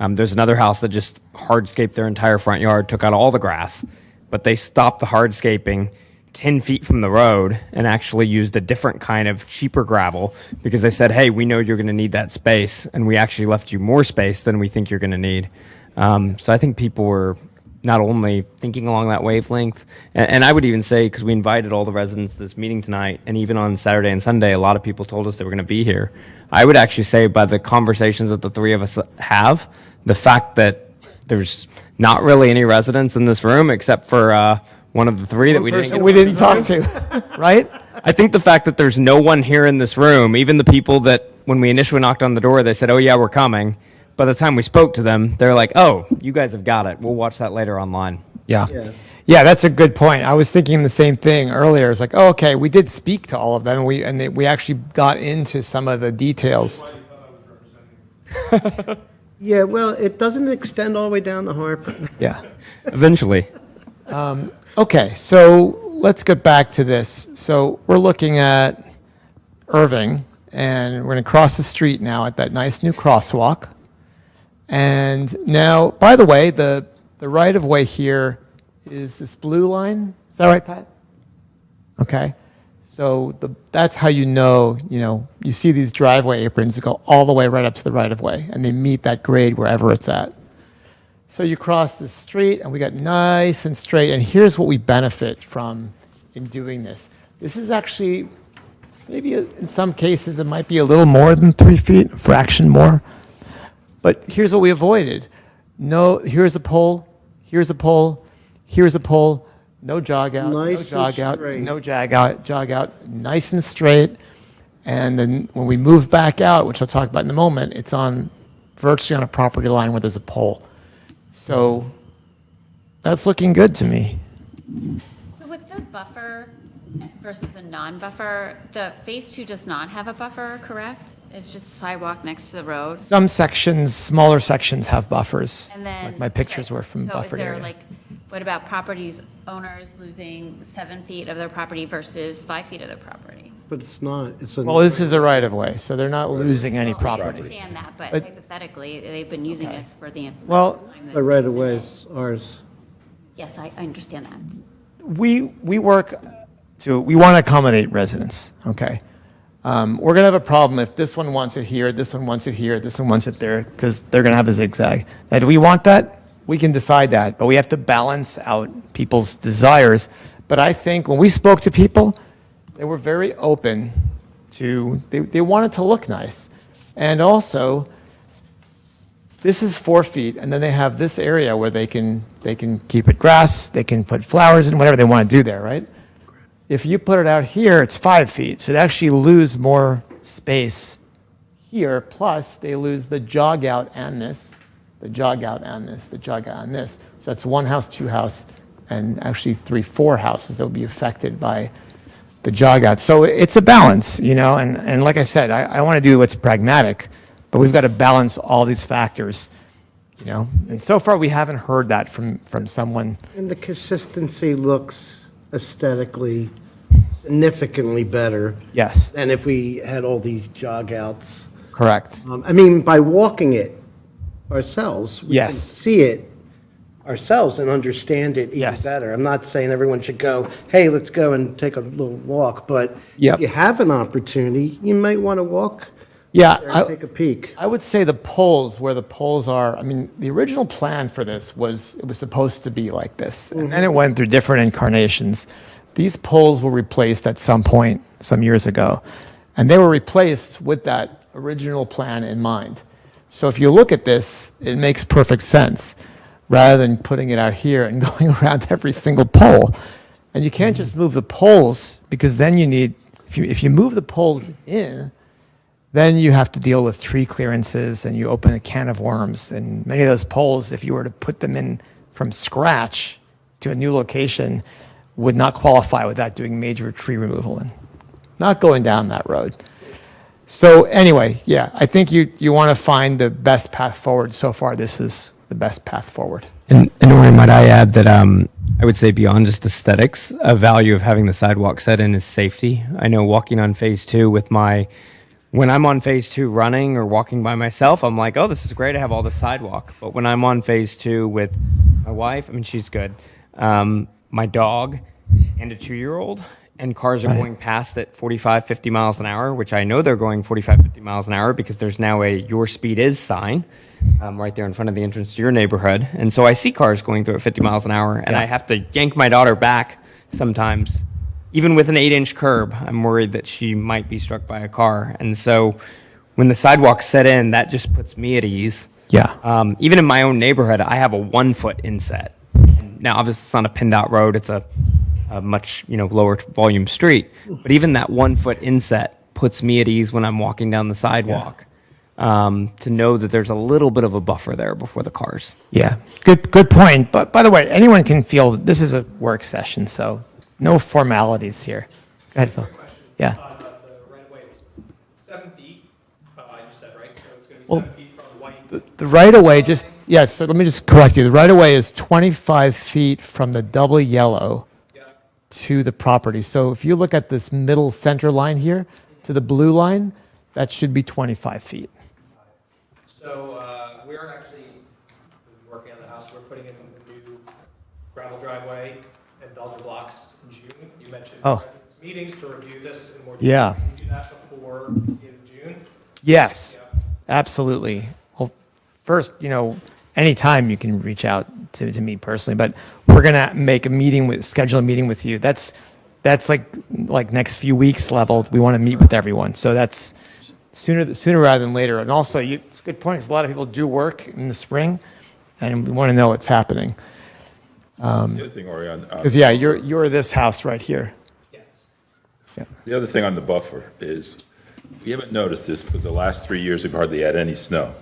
There's another house that just hardscaped their entire front yard, took out all the grass, but they stopped the hardscaping 10 feet from the road and actually used a different kind of cheaper gravel because they said, hey, we know you're going to need that space, and we actually left you more space than we think you're going to need. So I think people were not only thinking along that wavelength, and I would even say, because we invited all the residents to this meeting tonight, and even on Saturday and Sunday, a lot of people told us they were going to be here. I would actually say by the conversations that the three of us have, the fact that there's not really any residents in this room except for one of the three that we didn't talk to, right? I think the fact that there's no one here in this room, even the people that when we initially knocked on the door, they said, oh yeah, we're coming. By the time we spoke to them, they're like, oh, you guys have got it. We'll watch that later online. Yeah. Yeah, that's a good point. I was thinking the same thing earlier. It's like, oh, okay, we did speak to all of them, and we actually got into some of the details. Yeah, well, it doesn't extend all the way down to Harper. Yeah. Eventually. Okay, so let's get back to this. So we're looking at Irving, and we're going to cross the street now at that nice new crosswalk. And now, by the way, the right-of-way here is this blue line. Is that right, Pat? Okay. So that's how you know, you see these driveway aprons that go all the way right up to the right-of-way, and they meet that grade wherever it's at. So you cross the street, and we got nice and straight, and here's what we benefit from in doing this. This is actually, maybe in some cases, it might be a little more than 3 feet, a fraction more. But here's what we avoided. No, here's a pole, here's a pole, here's a pole, no jog out, Nice no jog and out, straight. no jog out, nice and straight. And then when we move back out, which I'll talk about in a moment, it's virtually on a property line where there's a pole. So that's looking good to me. So with the buffer versus the non-buffer, the Phase 2 does not have a buffer, correct? It's just a sidewalk next to the road? Some sections, smaller sections have buffers. And then, like my pictures okay, were from so buffered is there area. what about properties owners losing 7 feet of their property versus 5 feet of their property? But it's not, it's a. Well, this is a right-of-way, so they're not losing any I property. understand that, but But- hypothetically, they've been using it for the. Well- time that- The right-of-way is ours. Yes, I understand that. We want to accommodate residents, okay? We're going to have a problem if this one wants it here, this one wants it here, this one wants it there, because they're going to have a zigzag. Now, do we want that? We can decide that, but we have to balance out people's desires. But I think when we spoke to people, they were very open to, they wanted to look nice. And also, this is 4 feet, and then they have this area where they can keep it grass, they can put flowers in, whatever they want to do there, right? If you put it out here, it's 5 feet, so they actually lose more space here, plus they lose the jog out and this, the jog out and this, the jog out and this. So that's 1 house, 2 house, and actually 3, 4 houses that will be affected by the jog out. So it's a balance, and like I said, I want to do what's pragmatic, but we've got to balance all these factors, And so far, we haven't heard that from someone. And the consistency looks aesthetically significantly better Yes, than if we had all these jog outs. correct. By walking it ourselves, we can Yes. see it ourselves and understand it even Yes. better. I'm not saying everyone should go, hey, let's go and take a little walk, but Yep. if you have an opportunity, you might want to walk Yeah, there and take a peek. I would say the poles, where the poles are, the original plan for this was, it was supposed to be like this. And then it went through different incarnations. These poles were replaced at some point, some years ago. And they were replaced with that original plan in mind. So if you look at this, it makes perfect sense, rather than putting it out here and going around every single pole. And you can't just move the poles, because then you need, if you move the poles in, then you have to deal with tree clearances, and you open a can of worms. And many of those poles, if you were to put them in from scratch to a new location, would not qualify without doing major tree removal and not going down that road. So anyway, yeah, I think you want to find the best path forward. So far, this is the best path forward. And Ori, might I add that I would say beyond just aesthetics, a value of having the sidewalk set in is safety. I know walking on phase 2 when I'm on phase 2 running or walking by myself, I'm like, oh, this is great. I have all the sidewalk. But when I'm on phase 2 with my wife, I mean, she's good. My dog and a 2-year-old, and cars are going past at 45, 50 miles an hour, which I know they're going 45, 50 miles an hour because there's now a your speed is sign right there in front of the entrance to your neighborhood. And so I see cars going through at 50 miles an hour, and I have to yank my daughter back sometimes. Even with an 8-inch curb, I'm worried that she might be struck by a car. And so when the sidewalk's set in, that just puts me at ease. Yeah. Even in my own neighborhood, I have a 1-foot inset. And now, obviously, it's on a pinned out road. It's a much lower volume street. But even that 1-foot inset puts me at ease when I'm walking down the sidewalk. To know that there's a little bit of a buffer there before the cars. Yeah. Good point. But by the way, anyone can feel this is a work session, so no formalities here. Go ahead, Phil. Yeah. The right-of-way, it's 7 feet, you said, right? So it's going to be Well, 7 feet from the white. The right-of-way so let me just correct you. The right-of-way is 25 feet from the double yellow to the property. So if you look at this middle center line here to the blue line, that should be 25 feet. So we're actually working on the house. We're putting in a new gravel driveway and Belger blocks in June. You mentioned residents' meetings to review this in more detail. Yeah. Can we do that before in June? Yes, Yeah. absolutely. Well, first, anytime you can reach out to me personally, but we're gonna schedule a meeting with you. That's like next few weeks level. We want to meet with everyone. So that's sooner rather than later. And also, it's a good point, because a lot of people do work in the spring, and we want to know what's happening. The other thing, Orion, Because you're this house right here. Yes. the other thing on the buffer is, we haven't noticed this because the last 3 years we've hardly had any snow.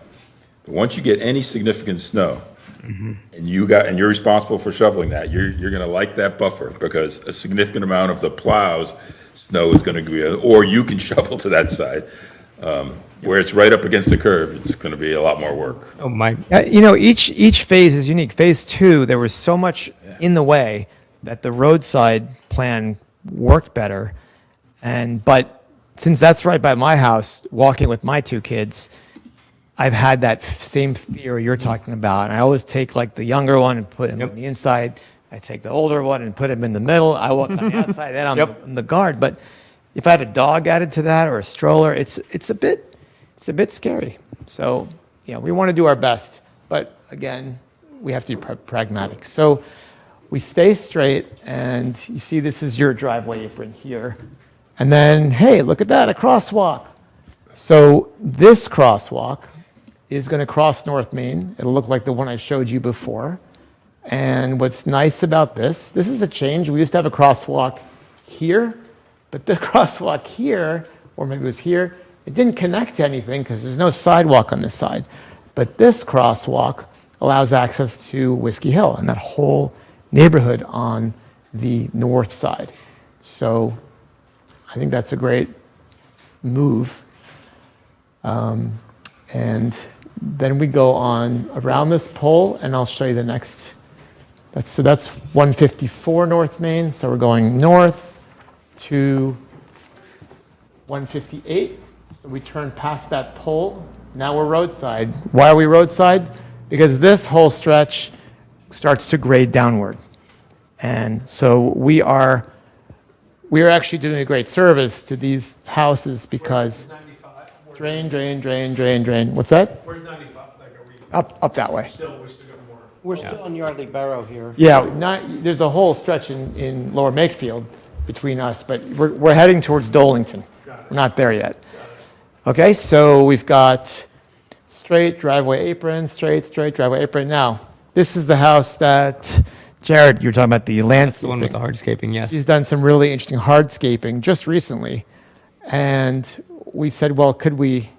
But once you get any significant snow, and you're responsible for shoveling that, you're going to like that buffer, because a significant amount of the plow's snow is going to be, or you can shovel to that side. Where it's right up against the curve, it's going to be a lot more work. Oh, my. Each phase is unique. Phase 2, there was so much in the way that the roadside plan worked better. But since that's right by my house, walking with my 2 kids, I've had that same fear you're talking about. And I always take like the younger one and put him on the inside. I take the older one and put him in the middle. I walk on the outside, then I'm the guard. But if I had a dog added to that or a stroller, it's a bit scary. So we want to do our best, but again, we have to be pragmatic. So we stay straight, and you see this is your driveway apron here. And then, hey, look at that, a crosswalk. So this crosswalk is going to cross North Main. It'll look like the one I showed you before. And what's nice about this is the change. We used to have a crosswalk here, but the crosswalk here, or maybe it was here, it didn't connect to anything because there's no sidewalk on this side. But this crosswalk allows access to Whiskey Hill and that whole neighborhood on the north side. So I think that's a great move. And then we go on around this pole, and I'll show you the next. That's 154 North Main. So we're going north to 158. So we turn past that pole. Now we're roadside. Why are we roadside? Because this whole stretch starts to grade downward. And so we are actually doing a great service to these houses because drain. What's that? Where's 95? Like, are we Up that way. we still got more? We're still on Yardley Borough here. Yeah, there's a whole stretch in Lower Makefield between us, but we're heading towards Dolington. We're not there yet. Okay, so we've got straight driveway apron, straight driveway apron. Now, this is the house that, Jared, you were talking about the landscaping. The one with the hardscaping, yes. He's done some really interesting hardscaping just recently. And we said, well, could we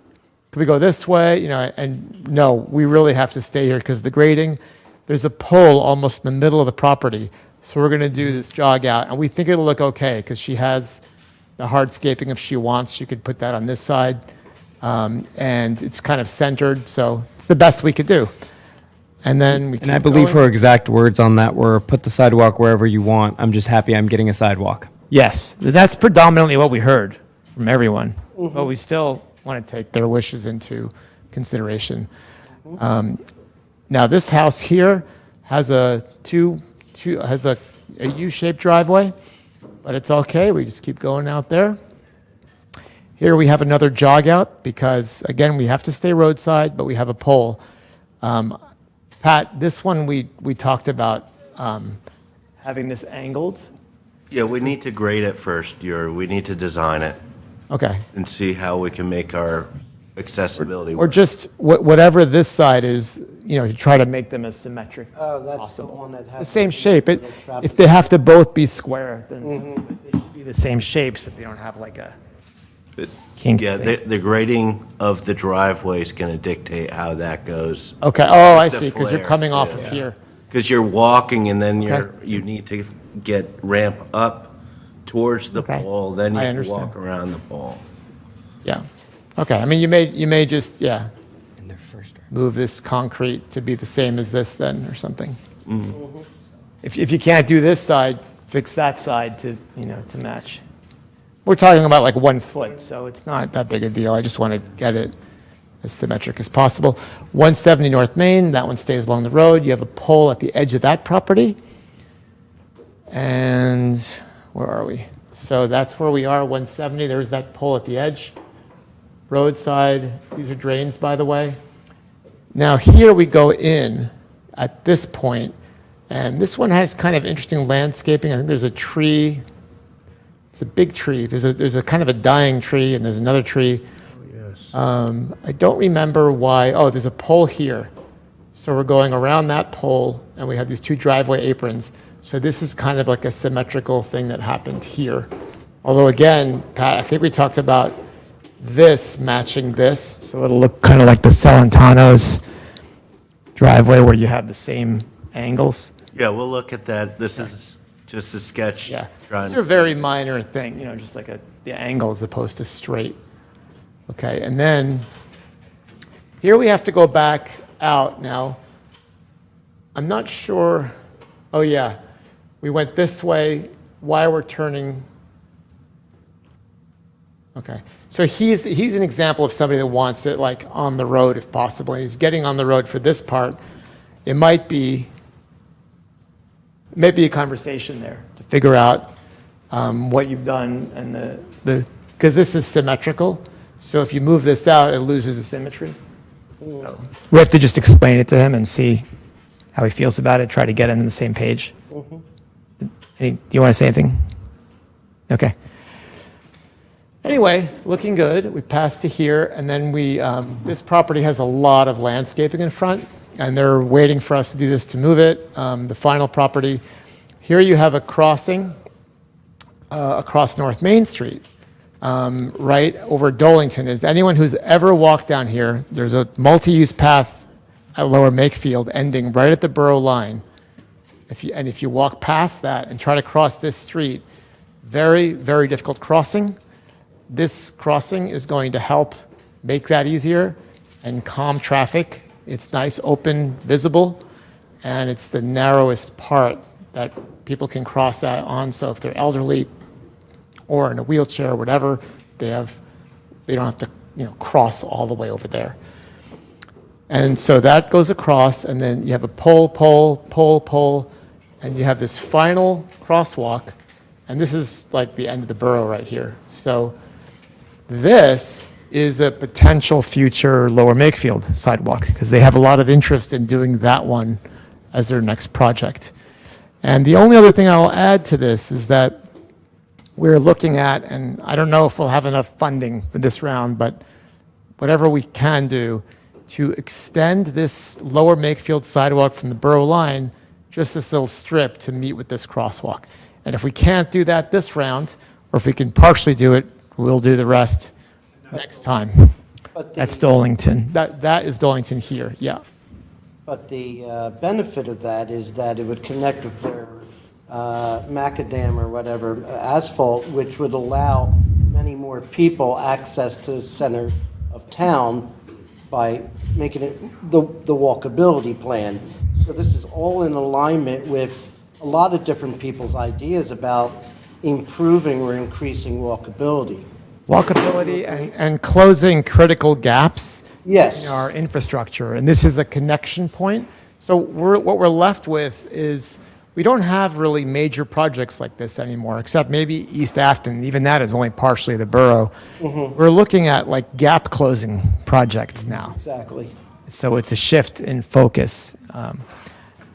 go this way? And no, we really have to stay here because the grading, there's a pole almost in the middle of the property. So we're going to do this jog out, and we think it'll look okay because she has the hardscaping. If she wants, she could put that on this side. And it's kind of centered, so it's the best we could do. And then we And I keep believe going. her exact words on that were, put the sidewalk wherever you want. I'm just happy I'm getting a sidewalk. Yes, that's predominantly what we heard from everyone, but we still want to take their wishes into consideration. Now, this house here has a U-shaped driveway, but it's okay. We just keep going out there. Here we have another jog out because, again, we have to stay roadside, but we have a pole. Pat, this one we talked about having this angled. Yeah, we need to grade it first, we need to design it Okay. and see how we can make our accessibility Or work. just whatever this side is, to try to make them as symmetric. Oh, that's the one that The has. same shape. If they have to both be square, then they should be the same shape so they don't have like a kink Yeah, thing. the grading of the driveway is going to dictate how that goes. Okay, oh, I The see, because you're flare, coming off yeah. of here. Because you're walking and then Okay. you need to get ramp up towards the Okay. pole, then you I can understand. walk around the pole. Yeah. Okay, I mean, you may just, move this concrete to be the same as this then, or something. If you can't do this side, fix that side to match. We're talking about like 1 foot, so it's not that big a deal. I just want to get it as symmetric as possible. 170 North Main, that one stays along the road. You have a pole at the edge of that property. And where are we? So that's where we are, 170. There's that pole at the edge. Roadside, these are drains, by the way. Now here we go in at this point, and this one has kind of interesting landscaping. I think there's a tree. It's a big tree. There's a kind of a dying tree, and there's another tree. Yes. I don't remember why. Oh, there's a pole here. So we're going around that pole, and we have these 2 driveway aprons. So this is kind of like a symmetrical thing that happened here. Although again, Pat, I think we talked about this matching this, so it'll look kind of like the Celentano's driveway where you have the same angles. Yeah, we'll look at that. This is just a sketch. Yeah, trying these to- are very minor thing, just like the angle as opposed to straight. Okay, and then here we have to go back out now. I'm not sure, oh yeah, we went this way, why we're turning. Okay, so he's an example of somebody that wants it like on the road if possible. He's getting on the road for this part. It might be a conversation there to figure out what you've done and because this is symmetrical. So if you move this out, it loses the symmetry. So we have to just explain it to him and see how he feels about it. Try to get him on the same page. Do you want to say anything? Okay. Anyway, looking good. We passed to here, and then this property has a lot of landscaping in front, and they're waiting for us to do this to move it. The final property, here you have a crossing across North Main Street, right over Dolington. Is anyone who's ever walked down here, there's a multi-use path at Lower Makefield ending right at the borough line. If you walk past that and try to cross this street, very, very difficult crossing. This crossing is going to help make that easier and calm traffic. It's nice, open, visible, and it's the narrowest part that people can cross that on. So if they're elderly or in a wheelchair or whatever, they don't have to cross all the way over there. And so that goes across, and then you have a pole, and you have this final crosswalk, and this is like the end of the borough right here. So this is a potential future Lower Makefield sidewalk, because they have a lot of interest in doing that one as their next project. And the only other thing I'll add to this is that we're looking at, and I don't know if we'll have enough funding for this round, but whatever we can do to extend this Lower Makefield sidewalk from the borough line, just this little strip to meet with this crosswalk. And if we can't do that this round, or if we can partially do it, we'll do the rest next time. But That's Dolington. That is Dolington here, yeah. But the benefit of that is that it would connect with their macadam or whatever asphalt, which would allow many more people access to Center of town by making it the walkability plan. So this is all in alignment with a lot of different people's ideas about improving or increasing walkability. Walkability and closing critical gaps Yes. in our infrastructure. And this is a connection point. So what we're left with is we don't have really major projects like this anymore, except maybe East Afton. Even that is only partially the borough. We're looking at like gap closing projects now. Exactly. So it's a shift in focus.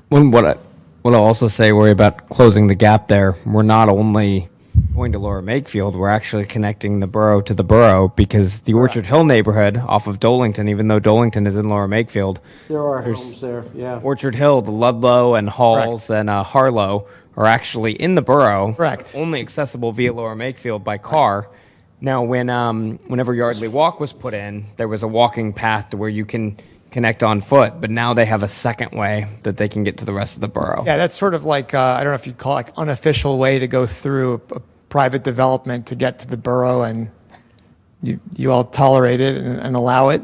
What I'll also say, worry about closing the gap there. We're not only going to Lower Makefield, we're actually connecting the borough to the borough, because the Orchard Hill neighborhood off of Dolington, even though Dolington is in Lower Makefield, There are homes there, yeah. Orchard Hill, the Ludlow and Halls and Harlow are actually in the borough. Correct. Only accessible via Lower Makefield by car. Now, whenever Yardley Walk was put in, there was a walking path to where you can connect on foot, but now they have a second way that they can get to the rest of the borough. Yeah, that's sort of like, I don't know if you'd call it like unofficial way to go through a private development to get to the borough, and you all tolerate it and allow it.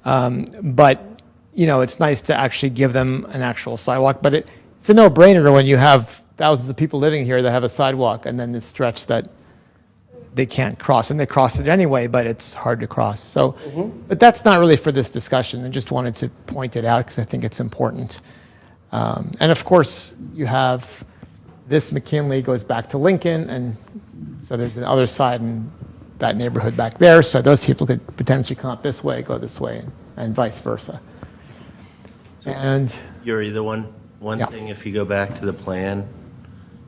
But, you know, it's nice to actually give them an actual sidewalk, but it's a no-brainer when you have thousands of people living here that have a sidewalk and then this stretch that they can't cross, and they cross it anyway, but it's hard to cross. So, but that's not really for this discussion. I just wanted to point it out because I think it's important. And of course, you have this McKinley goes back to Lincoln, and so there's the other side in that neighborhood back there. So those people could potentially come up this way, go this way, and vice versa. And Yuri, the one Yeah. thing, if you go back to the plan,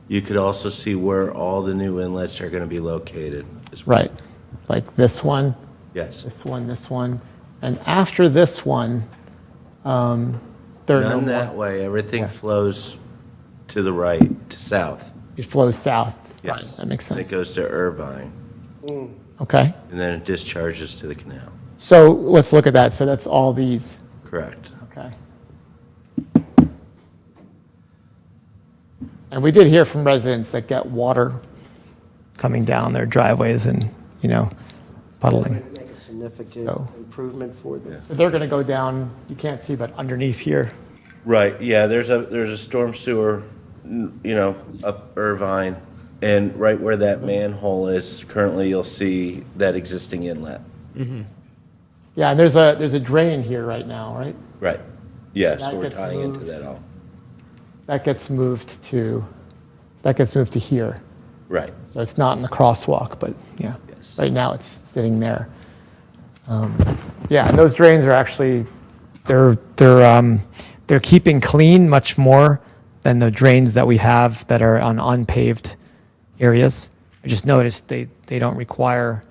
you could also see where all the new inlets are going to be located as well. right, like this one, Yes. this one, and after this one, there are no None more. that way. Everything Yeah. flows to the right, to south. It flows south. Yes. Right, that makes And sense. it goes to Irvine, Okay. and then it discharges to the canal. So let's look at that. So that's all these. Correct. Okay. And we did hear from residents that get water coming down their driveways and, you know, puddling. Make a significant So- improvement for them. So they're going to go down, you can't see, but underneath here. Right, yeah, there's a storm sewer, you know, up Irvine, and right where that manhole is, currently you'll see that existing inlet. Yeah, and there's a drain here right now, right? Right, yeah, That so we're gets tying into moved. that all. That gets moved to here. Right, So it's not in the crosswalk, but yeah. Yes. Right now it's sitting there. Yeah, and those drains are actually, they're keeping clean much more than the drains that we have that are on unpaved areas. I just noticed they don't require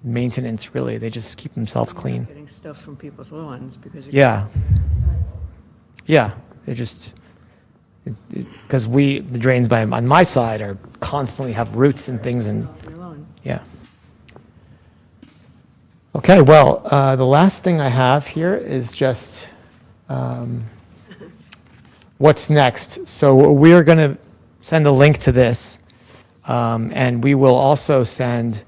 maintenance really. They just keep themselves clean. Getting stuff from people's lawns because you. Yeah. Yeah, they just, because the drains on my side are constantly have roots and things and, Off your lawn. yeah. Okay, well, the last thing I have here is just what's next. So we're going to send a link to this, and we will also send,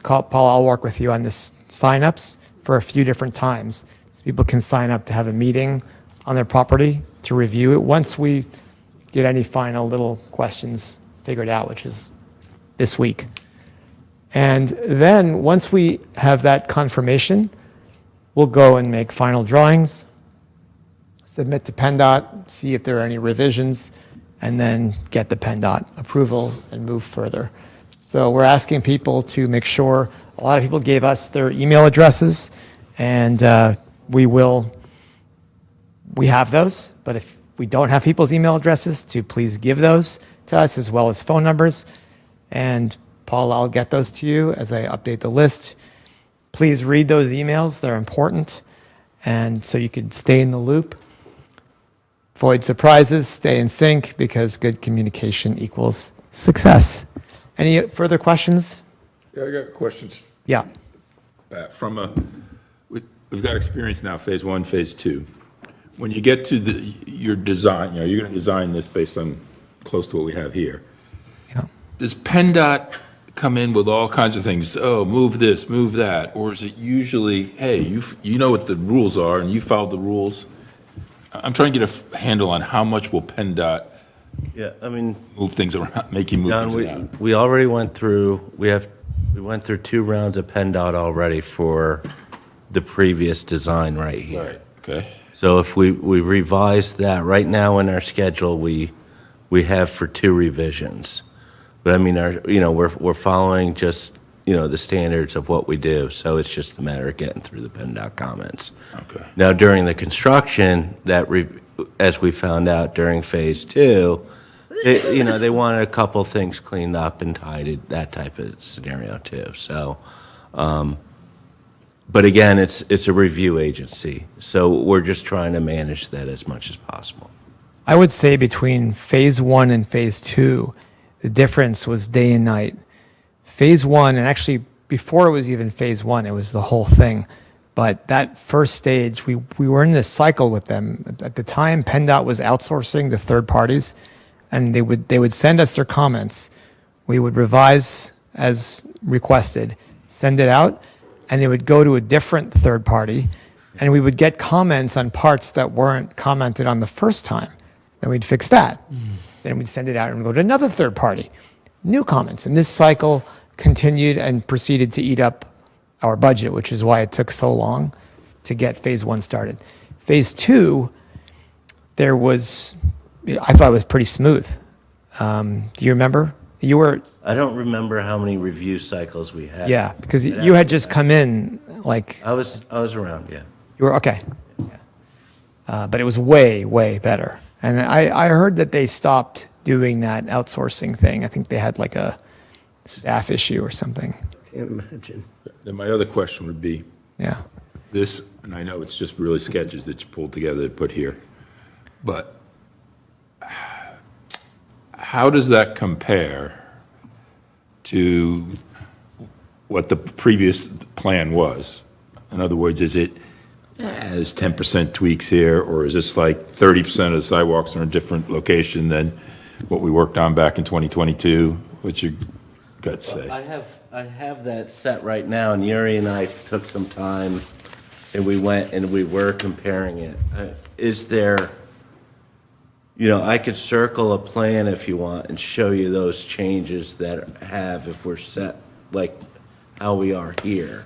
Paul, I'll work with you on this signups for a few different times. So people can sign up to have a meeting on their property to review it once we get any final little questions figured out, which is this week. And then, once we have that confirmation, we'll go and make final drawings, submit to PennDOT, see if there are any revisions, and then get the PennDOT approval and move further. So we're asking people to make sure, a lot of people gave us their email addresses, and we have those, but if we don't have people's email addresses, to please give those to us, as well as phone numbers. And Paul, I'll get those to you as I update the list. Please read those emails, they're important, and so you can stay in the loop. Avoid surprises, stay in sync, because good communication equals success. Any further questions? Yeah, I got questions. Yeah. We've got experience now, phase 1, phase 2. When you get to your design, you're going to design this based on close to what we have here. Yeah. Does PennDOT come in with all kinds of things? Oh, move this, move that, or is it usually, hey, you know what the rules are and you followed the rules? I'm trying to get a handle on how much will PennDOT Yeah, I mean, move things around, make you move John, things around. we already went through, we went through 2 rounds of PennDOT already for the previous design right here. Right, okay. So if we revise that, right now in our schedule, we have for 2 revisions. But I mean, we're following just, the standards of what we do, so it's just a matter of getting through the PennDOT comments. Okay. Now, during the construction, as we found out during Phase 2, they wanted a couple things cleaned up and tidied, that type of scenario too. So, but again, it's a review agency, so we're just trying to manage that as much as possible. I would say between Phase 1 and Phase 2, the difference was day and night. Phase 1, and actually before it was even Phase 1, it was the whole thing. But that first stage, we were in this cycle with them. At the time, PennDOT was outsourcing to third parties, and they would send us their comments. We would revise as requested, send it out, and they would go to a different third party, and we would get comments on parts that weren't commented on the first time. Then we'd fix that. Then we'd send it out and go to another third party, new comments. And this cycle continued and proceeded to eat up our budget, which is why it took so long to get Phase 1 started. Phase 2, I thought it was pretty smooth. Do you remember? You were... I don't remember how many review cycles we had. Yeah, because you had just come in, like... I was around, yeah. You were, okay. Yeah. But it was way, way better. And I heard that they stopped doing that outsourcing thing. I think they had like a staff issue or something. Can't imagine. Then my other question would be, Yeah. this, and I know it's just really sketches that you pulled together to put here, but how does that compare to what the previous plan was? In other words, is it as 10% tweaks here, or is this like 30% of the sidewalks are in a different location than what we worked on back in 2022? What's your gut say? I have that set right now, and Yuri and I took some time, and we went and we were comparing it. Is there, I could circle a plan if you want and show you those changes that if we're set like how we are here.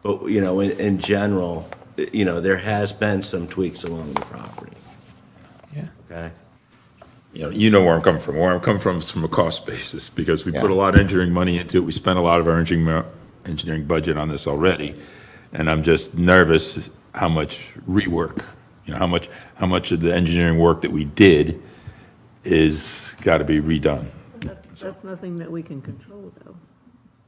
But, in general, there has been some tweaks along the property. Yeah. Okay? You know where I'm coming from. Where I'm coming from is from a cost basis, because we put Yeah. a lot of engineering money into it. We spent a lot of our engineering budget on this already, and I'm just nervous how much rework, how much of the engineering work that we did is got to be redone. That's nothing that we can control, though.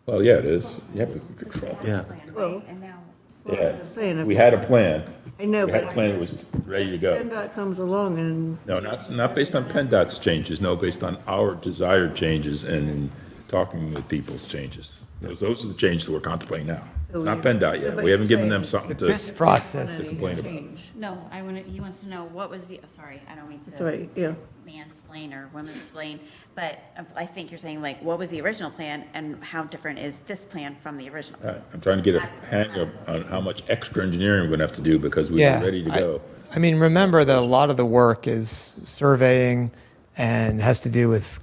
Well, yeah, it is. You have to control. Yeah. Well, And now, Yeah, I'm just saying, if we had a plan. I know, We had a but plan that was ready to go. PennDOT comes along and No, not based on PennDOT's changes, no, based on our desired changes and in talking with people's changes. Those are the changes that we're contemplating now. It's not PennDOT yet. We haven't given them something to. This process, complain about. no, he wants to know what was sorry, I don't mean to. That's right, yeah. Mansplain or women-splain, but I think you're saying like, what was the original plan and how different is this plan from the original? I'm trying to get a hang on how much extra engineering we're going to have to do because we yeah. were ready to go. I mean, remember that a lot of the work is surveying and has to do with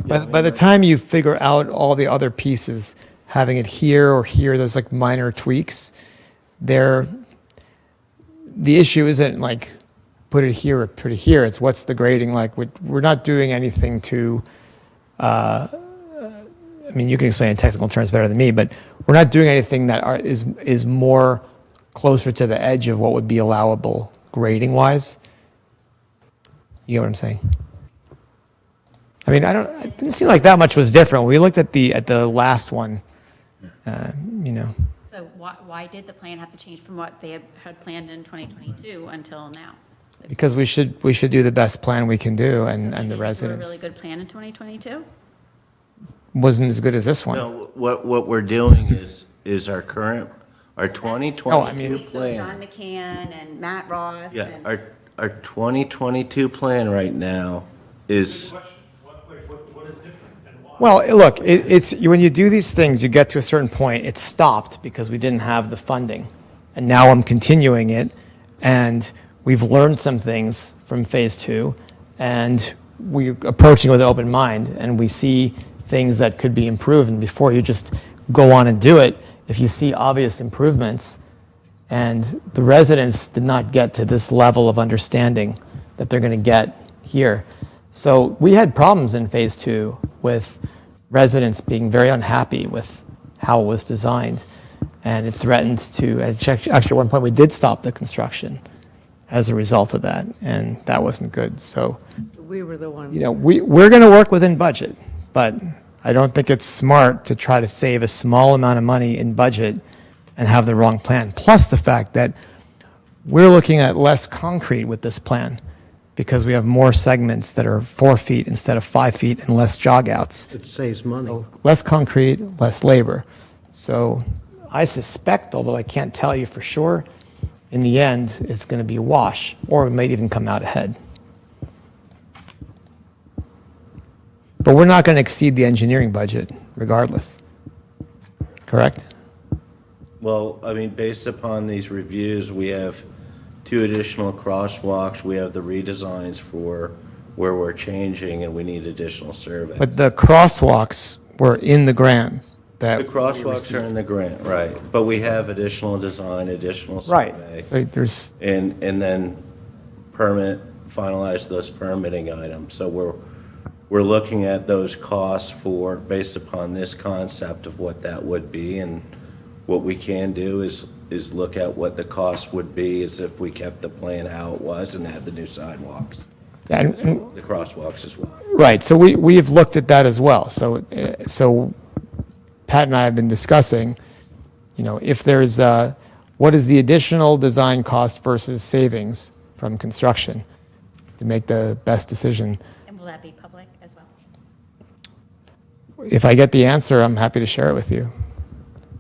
by the time you figure out all the other pieces, having it here or here, there's like minor tweaks. The issue isn't like put it here or put it here. It's what's the grading like. We're not doing anything to, I mean, you can explain in technical terms better than me, but we're not doing anything that is more closer to the edge of what would be allowable grading wise. You know what I'm saying? I mean, it didn't seem like that much was different. We looked at the last one, So why did the plan have to change from what they had planned in 2022 until now? because we should do the best plan we can do, and the Did you do residents a really good plan in 2022? wasn't as good as this one. No, what we're doing is our 2022 Oh, I mean- So plan. John McCann and Matt Ross Yeah, and. our 2022 plan right now is, Question, what is different and why? Well, look, it's, when you do these things, you get to a certain point, it stopped because we didn't have the funding. And now I'm continuing it, and we've learned some things from phase two, and we're approaching it with an open mind, and we see things that could be improved. And before you just go on and do it, if you see obvious improvements, and the residents did not get to this level of understanding that they're going to get here. So we had problems in phase two with residents being very unhappy with how it was designed. And it threatened to, actually at one point we did stop the construction as a result of that. And that wasn't good. So, We were the ones. you know, we're going to work within budget, but I don't think it's smart to try to save a small amount of money in budget and have the wrong plan. Plus the fact that we're looking at less concrete with this plan because we have more segments that are 4 feet instead of 5 feet and less jog outs. It saves money. Less concrete, less labor. So I suspect, although I can't tell you for sure, in the end, it's going to be a wash, or it might even come out ahead. But we're not going to exceed the engineering budget regardless. Correct? Well, I mean, based upon these reviews, we have 2 additional crosswalks. We have the redesigns for where we're changing, and we need additional survey. But the crosswalks were in the grant. That The crosswalks are in the grant, right. But we have additional design, additional Right. survey. So there's, And then finalize those permitting items. So we're looking at those costs based upon this concept of what that would be. And what we can do is look at what the cost would be as if we kept the plan how it was and had the new sidewalks, and- the crosswalks as well. right, so we have looked at that as well. So Pat and I have been discussing, you know, if there's, what is the additional design cost versus savings from construction to make the best decision. And will that be public as well? If I get the answer, I'm happy to share it with you.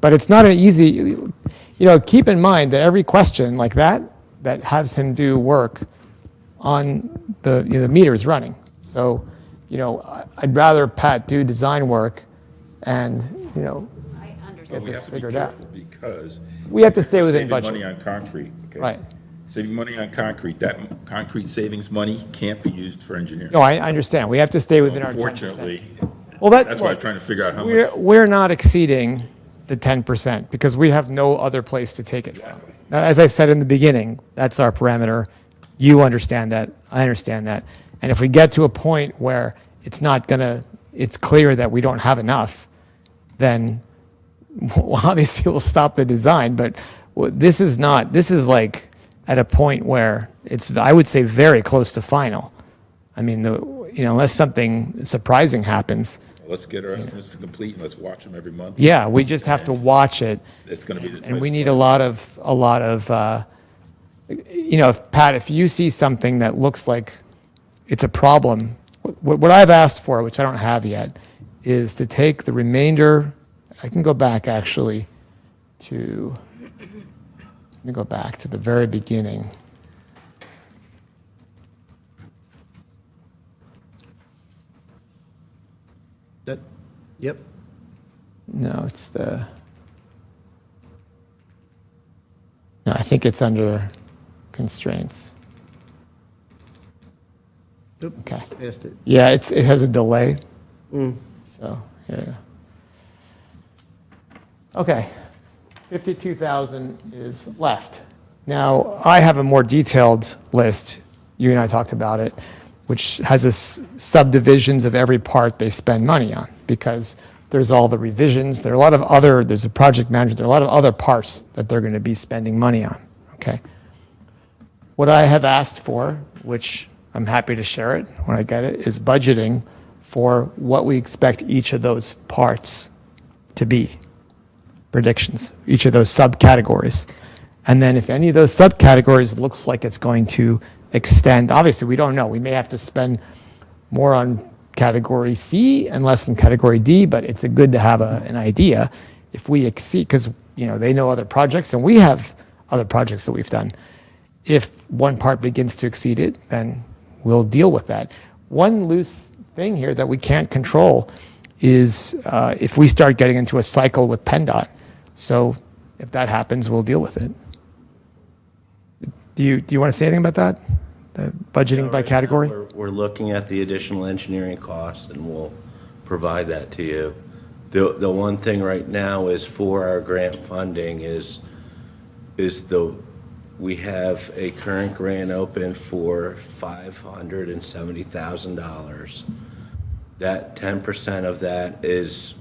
But it's not an easy, you know, keep in mind that every question like that has him do work on the meter is running. So, you know, I'd rather Pat do design work and, you know, I get understand. We this have to be figured out. careful because. We have to stay within saving budget. money on concrete, okay? Right. Saving money on concrete, that concrete savings money can't be used for engineering. No, I understand. We have to stay within our 10%. Unfortunately, Well, that's why I'm trying to figure out how much. We're not exceeding the 10% because we have no other place to take it from. Now, as I said in the beginning, that's our parameter. You understand that. I understand that. And if we get to a point where it's clear that we don't have enough, then obviously we'll stop the design. But this is like at a point where it's, I would say, very close to final. I mean, unless something surprising happens. Let's get our estimates to complete and let's watch them every month. Yeah, we just have to watch it, It's going to be the. and we need a lot of, you know, Pat, if you see something that looks like it's a problem, what I've asked for, which I don't have yet, is to take the remainder, I can go back actually to, let me go back to the very beginning. Yep. No, no, I think it's under constraints. Oop, Okay. Passed it. Yeah, it has a delay. So, yeah. Okay, 52,000 is left. Now, I have a more detailed list, you and I talked about it, which has subdivisions of every part they spend money on, because there's all the revisions, there's a project manager, there are a lot of other parts that they're going to be spending money on, okay? What I have asked for, which I'm happy to share it when I get it, is budgeting for what we expect each of those parts to be. Predictions, each of those subcategories. And then if any of those subcategories looks like it's going to extend, obviously we don't know. We may have to spend more on category C and less in category D, but it's good to have an idea. If we exceed, because they know other projects and we have other projects that we've done. If one part begins to exceed it, then we'll deal with that. One loose thing here that we can't control is if we start getting into a cycle with PennDOT. So if that happens, we'll deal with it. Do you want to say anything about that? The budgeting by Right now, category? We're looking at the additional engineering costs, and we'll provide that to you. The one thing right now is for our grant funding we have a current grant open for $570,000. That 10% of that is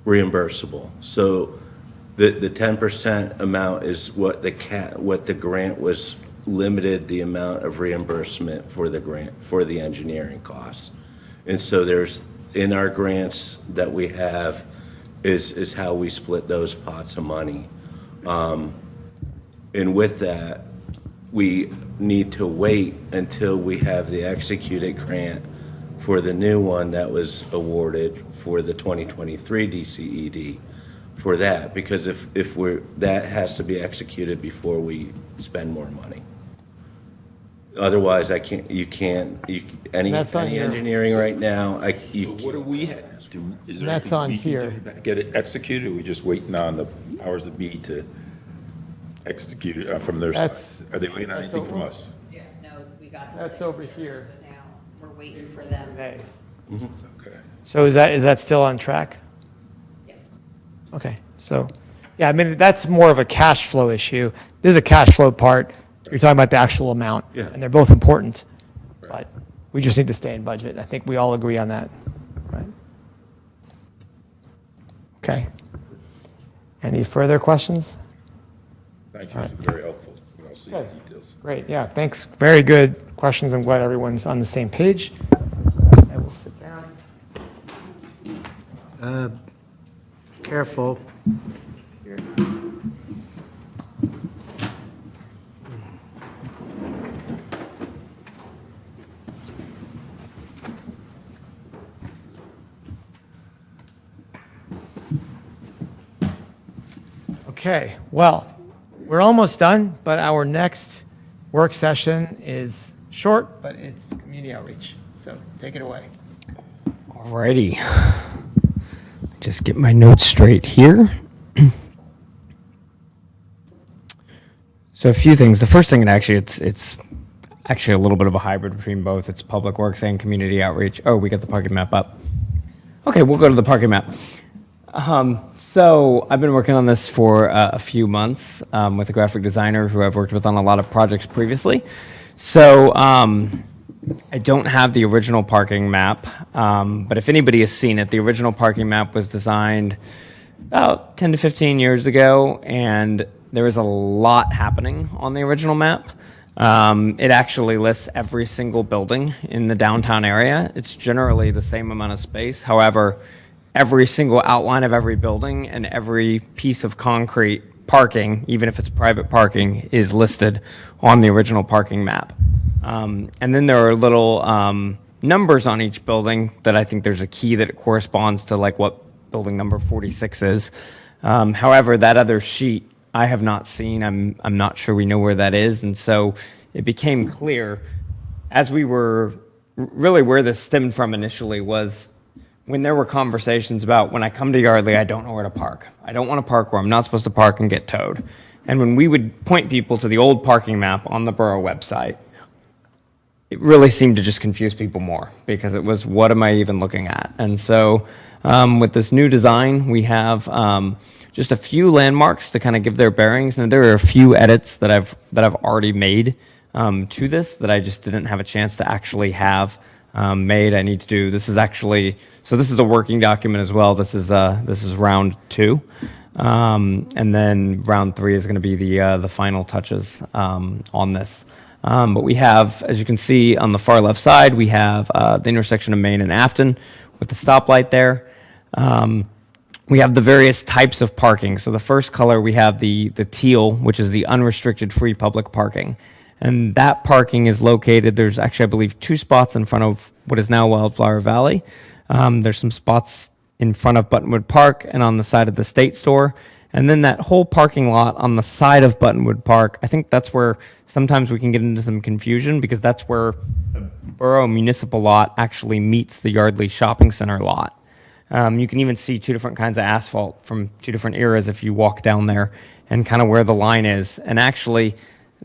reimbursable. So the 10% amount is what the grant was limited the amount of reimbursement for the grant, for the engineering costs. And so there's, in our grants that we have, is how we split those pots of money. And with that, we need to wait until we have the executed grant for the new one that was awarded for the 2023 DCED for that, because that has to be executed before we spend more money. Otherwise, any That's on your- engineering right now, So what do we have? Is there That's anything on we can here. do to get it executed? Are we just waiting on the powers that be to execute it from their side? That's- Are they waiting on that's anything from over. us? Yeah, no, we got the That's over here. So now we're waiting for them. Hey. Okay. So is that still on track? Yes. Okay, so, yeah, I mean, that's more of a cash flow issue. There's a cash flow part. You're talking about the actual amount. Yeah. And they're both important, Right. but we just need to stay in budget. I think we all agree on that, right? Okay. Any further questions? Thank you. It's very helpful. I'll see the Okay. details. Great, yeah, thanks. Very good questions. I'm glad everyone's on the same page. I will sit down. Careful. Here. Okay, well, we're almost done, but our next work session is short, but it's community outreach. So take it away. Alrighty. Just get my notes straight here. So a few things. The first thing, and actually it's actually a little bit of a hybrid between both. It's public works and community outreach. Oh, we got the parking map up. Okay, we'll go to the parking map. So I've been working on this for a few months with a graphic designer who I've worked with on a lot of projects previously. So I don't have the original parking map, but if anybody has seen it, the original parking map was designed about 10 to 15 years ago, and there was a lot happening on the original map. It actually lists every single building in the downtown area. It's generally the same amount of space. However, every single outline of every building and every piece of concrete parking, even if it's private parking, is listed on the original parking map. And then there are little numbers on each building that I think there's a key that it corresponds to, like what building number 46 is. However, that other sheet I have not seen. I'm not sure we know where that is. And so it became clear as we were really where this stemmed from initially was when there were conversations about when I come to Yardley, I don't know where to park. I don't want to park where I'm not supposed to park and get towed. And when we would point people to the old parking map on the borough website, it really seemed to just confuse people more because it was, what am I even looking at? And so with this new design, we have just a few landmarks to kind of give their bearings. And there are a few edits that I've already made to this that I just didn't have a chance to actually have made. I need to do, this is actually, so this is a working document as well. This is round 2. And then round 3 is going to be the final touches on this. But we have, as you can see on the far left side, we have the intersection of Main and Afton with the stoplight there. We have the various types of parking. So the first color, we have the teal, which is the unrestricted free public parking. And that parking is located, there's actually, I believe, 2 spots in front of what is now Wildflower Valley. There's some spots in front of Buttonwood Park and on the side of the State Store. And then that whole parking lot on the side of Buttonwood Park, I think that's where sometimes we can get into some confusion because that's where the Borough Municipal lot actually meets the Yardley Shopping Center lot. You can even see two different kinds of asphalt from two different eras if you walk down there and kind of where the line is. And actually,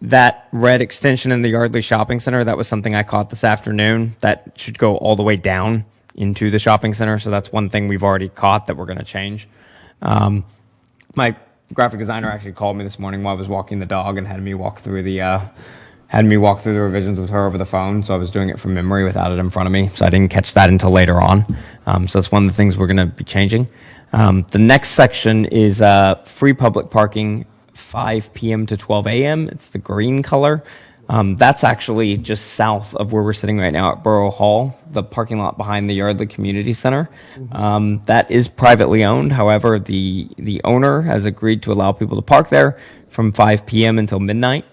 that red extension in the Yardley Shopping Center, that was something I caught this afternoon. That should go all the way down into the shopping center. So that's one thing we've already caught that we're going to change. My graphic designer actually called me this morning while I was walking the dog and had me walk through the revisions with her over the phone. So I was doing it from memory without it in front of me. So I didn't catch that until later on. So that's one of the things we're going to be changing. The next section is free public parking, 5 p.m. to 12 a.m. It's the green color. That's actually just south of where we're sitting right now at Borough Hall, the parking lot behind the Yardley Community Center. That is privately owned. However, the owner has agreed to allow people to park there from 5 p.m. until midnight.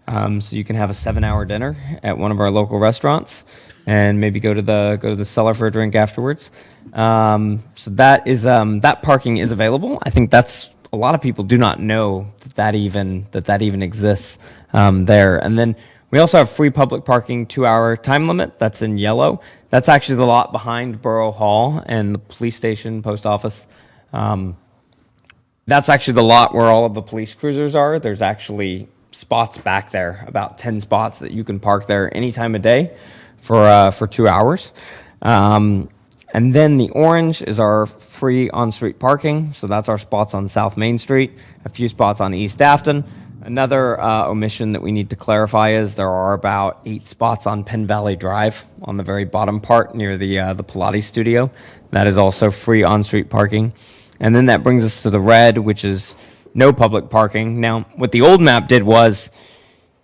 So you can have a 7-hour dinner at one of our local restaurants and maybe go to the cellar for a drink afterwards. So that is that parking is available. I think that's a lot of people do not know that even exists there. And then we also have free public parking 2-hour time limit. That's in yellow. That's actually the lot behind Borough Hall and the police station, post office. That's actually the lot where all of the police cruisers are. There's actually spots back there, about 10 spots that you can park there any time of day for 2 hours. And then the orange is our free on-street parking. So that's our spots on South Main Street, a few spots on East Afton. Another omission that we need to clarify is there are about 8 spots on Penn Valley Drive on the very bottom part near the Pilates studio. That is also free on-street parking. And then that brings us to the red, which is no public parking. Now, what the old map did was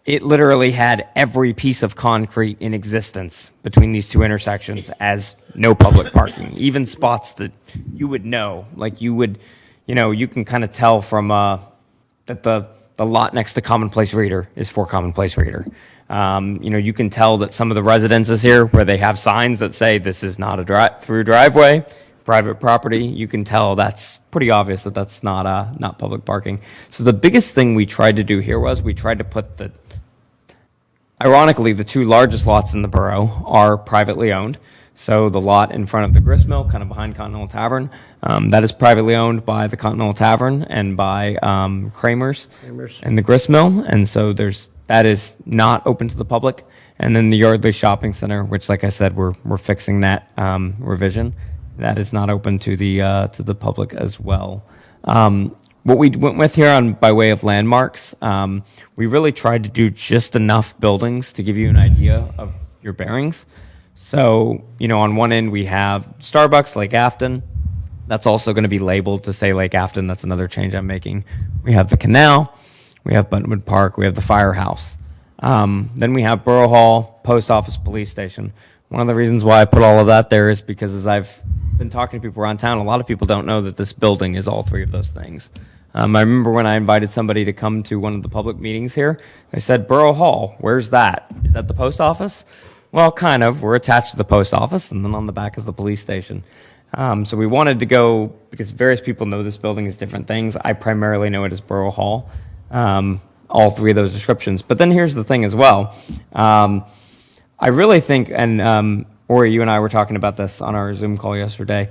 it literally had every piece of concrete in existence between these two intersections as no public parking, even spots that you would know. Like you can kind of tell from that the lot next to Commonplace Reader is for Commonplace Reader. You can tell that some of the residences here where they have signs that say this is not a through driveway, private property, you can tell that's pretty obvious that that's not public parking. So the biggest thing we tried to do here was we tried to put ironically, the 2 largest lots in the borough are privately owned. So the lot in front of the gristmill, kind of behind Continental Tavern, that is privately owned by the Continental Tavern and by Kramer's and the gristmill. And so that is not open to the public. And then the Yardley Shopping Center, which, like I said, we're fixing that revision. That is not open to the public as well. What we went with here by way of landmarks, we really tried to do just enough buildings to give you an idea of your bearings. So, on one end we have Starbucks, Lake Afton. That's also going to be labeled to say Lake Afton. That's another change I'm making. We have the canal, we have Buttonwood Park, we have the firehouse. Then we have Borough Hall, Post Office, Police Station. One of the reasons why I put all of that there is because as I've been talking to people around town, a lot of people don't know that this building is all 3 of those things. I remember when I invited somebody to come to one of the public meetings here, they said, Borough Hall, where's that? Is that the post office? Well, kind of. We're attached to the post office, and then on the back is the police station. So we wanted to go, because various people know this building as different things. I primarily know it as Borough Hall, all 3 of those descriptions. But then here's the thing as well. I really think, and Ori, you and I were talking about this on our Zoom call yesterday,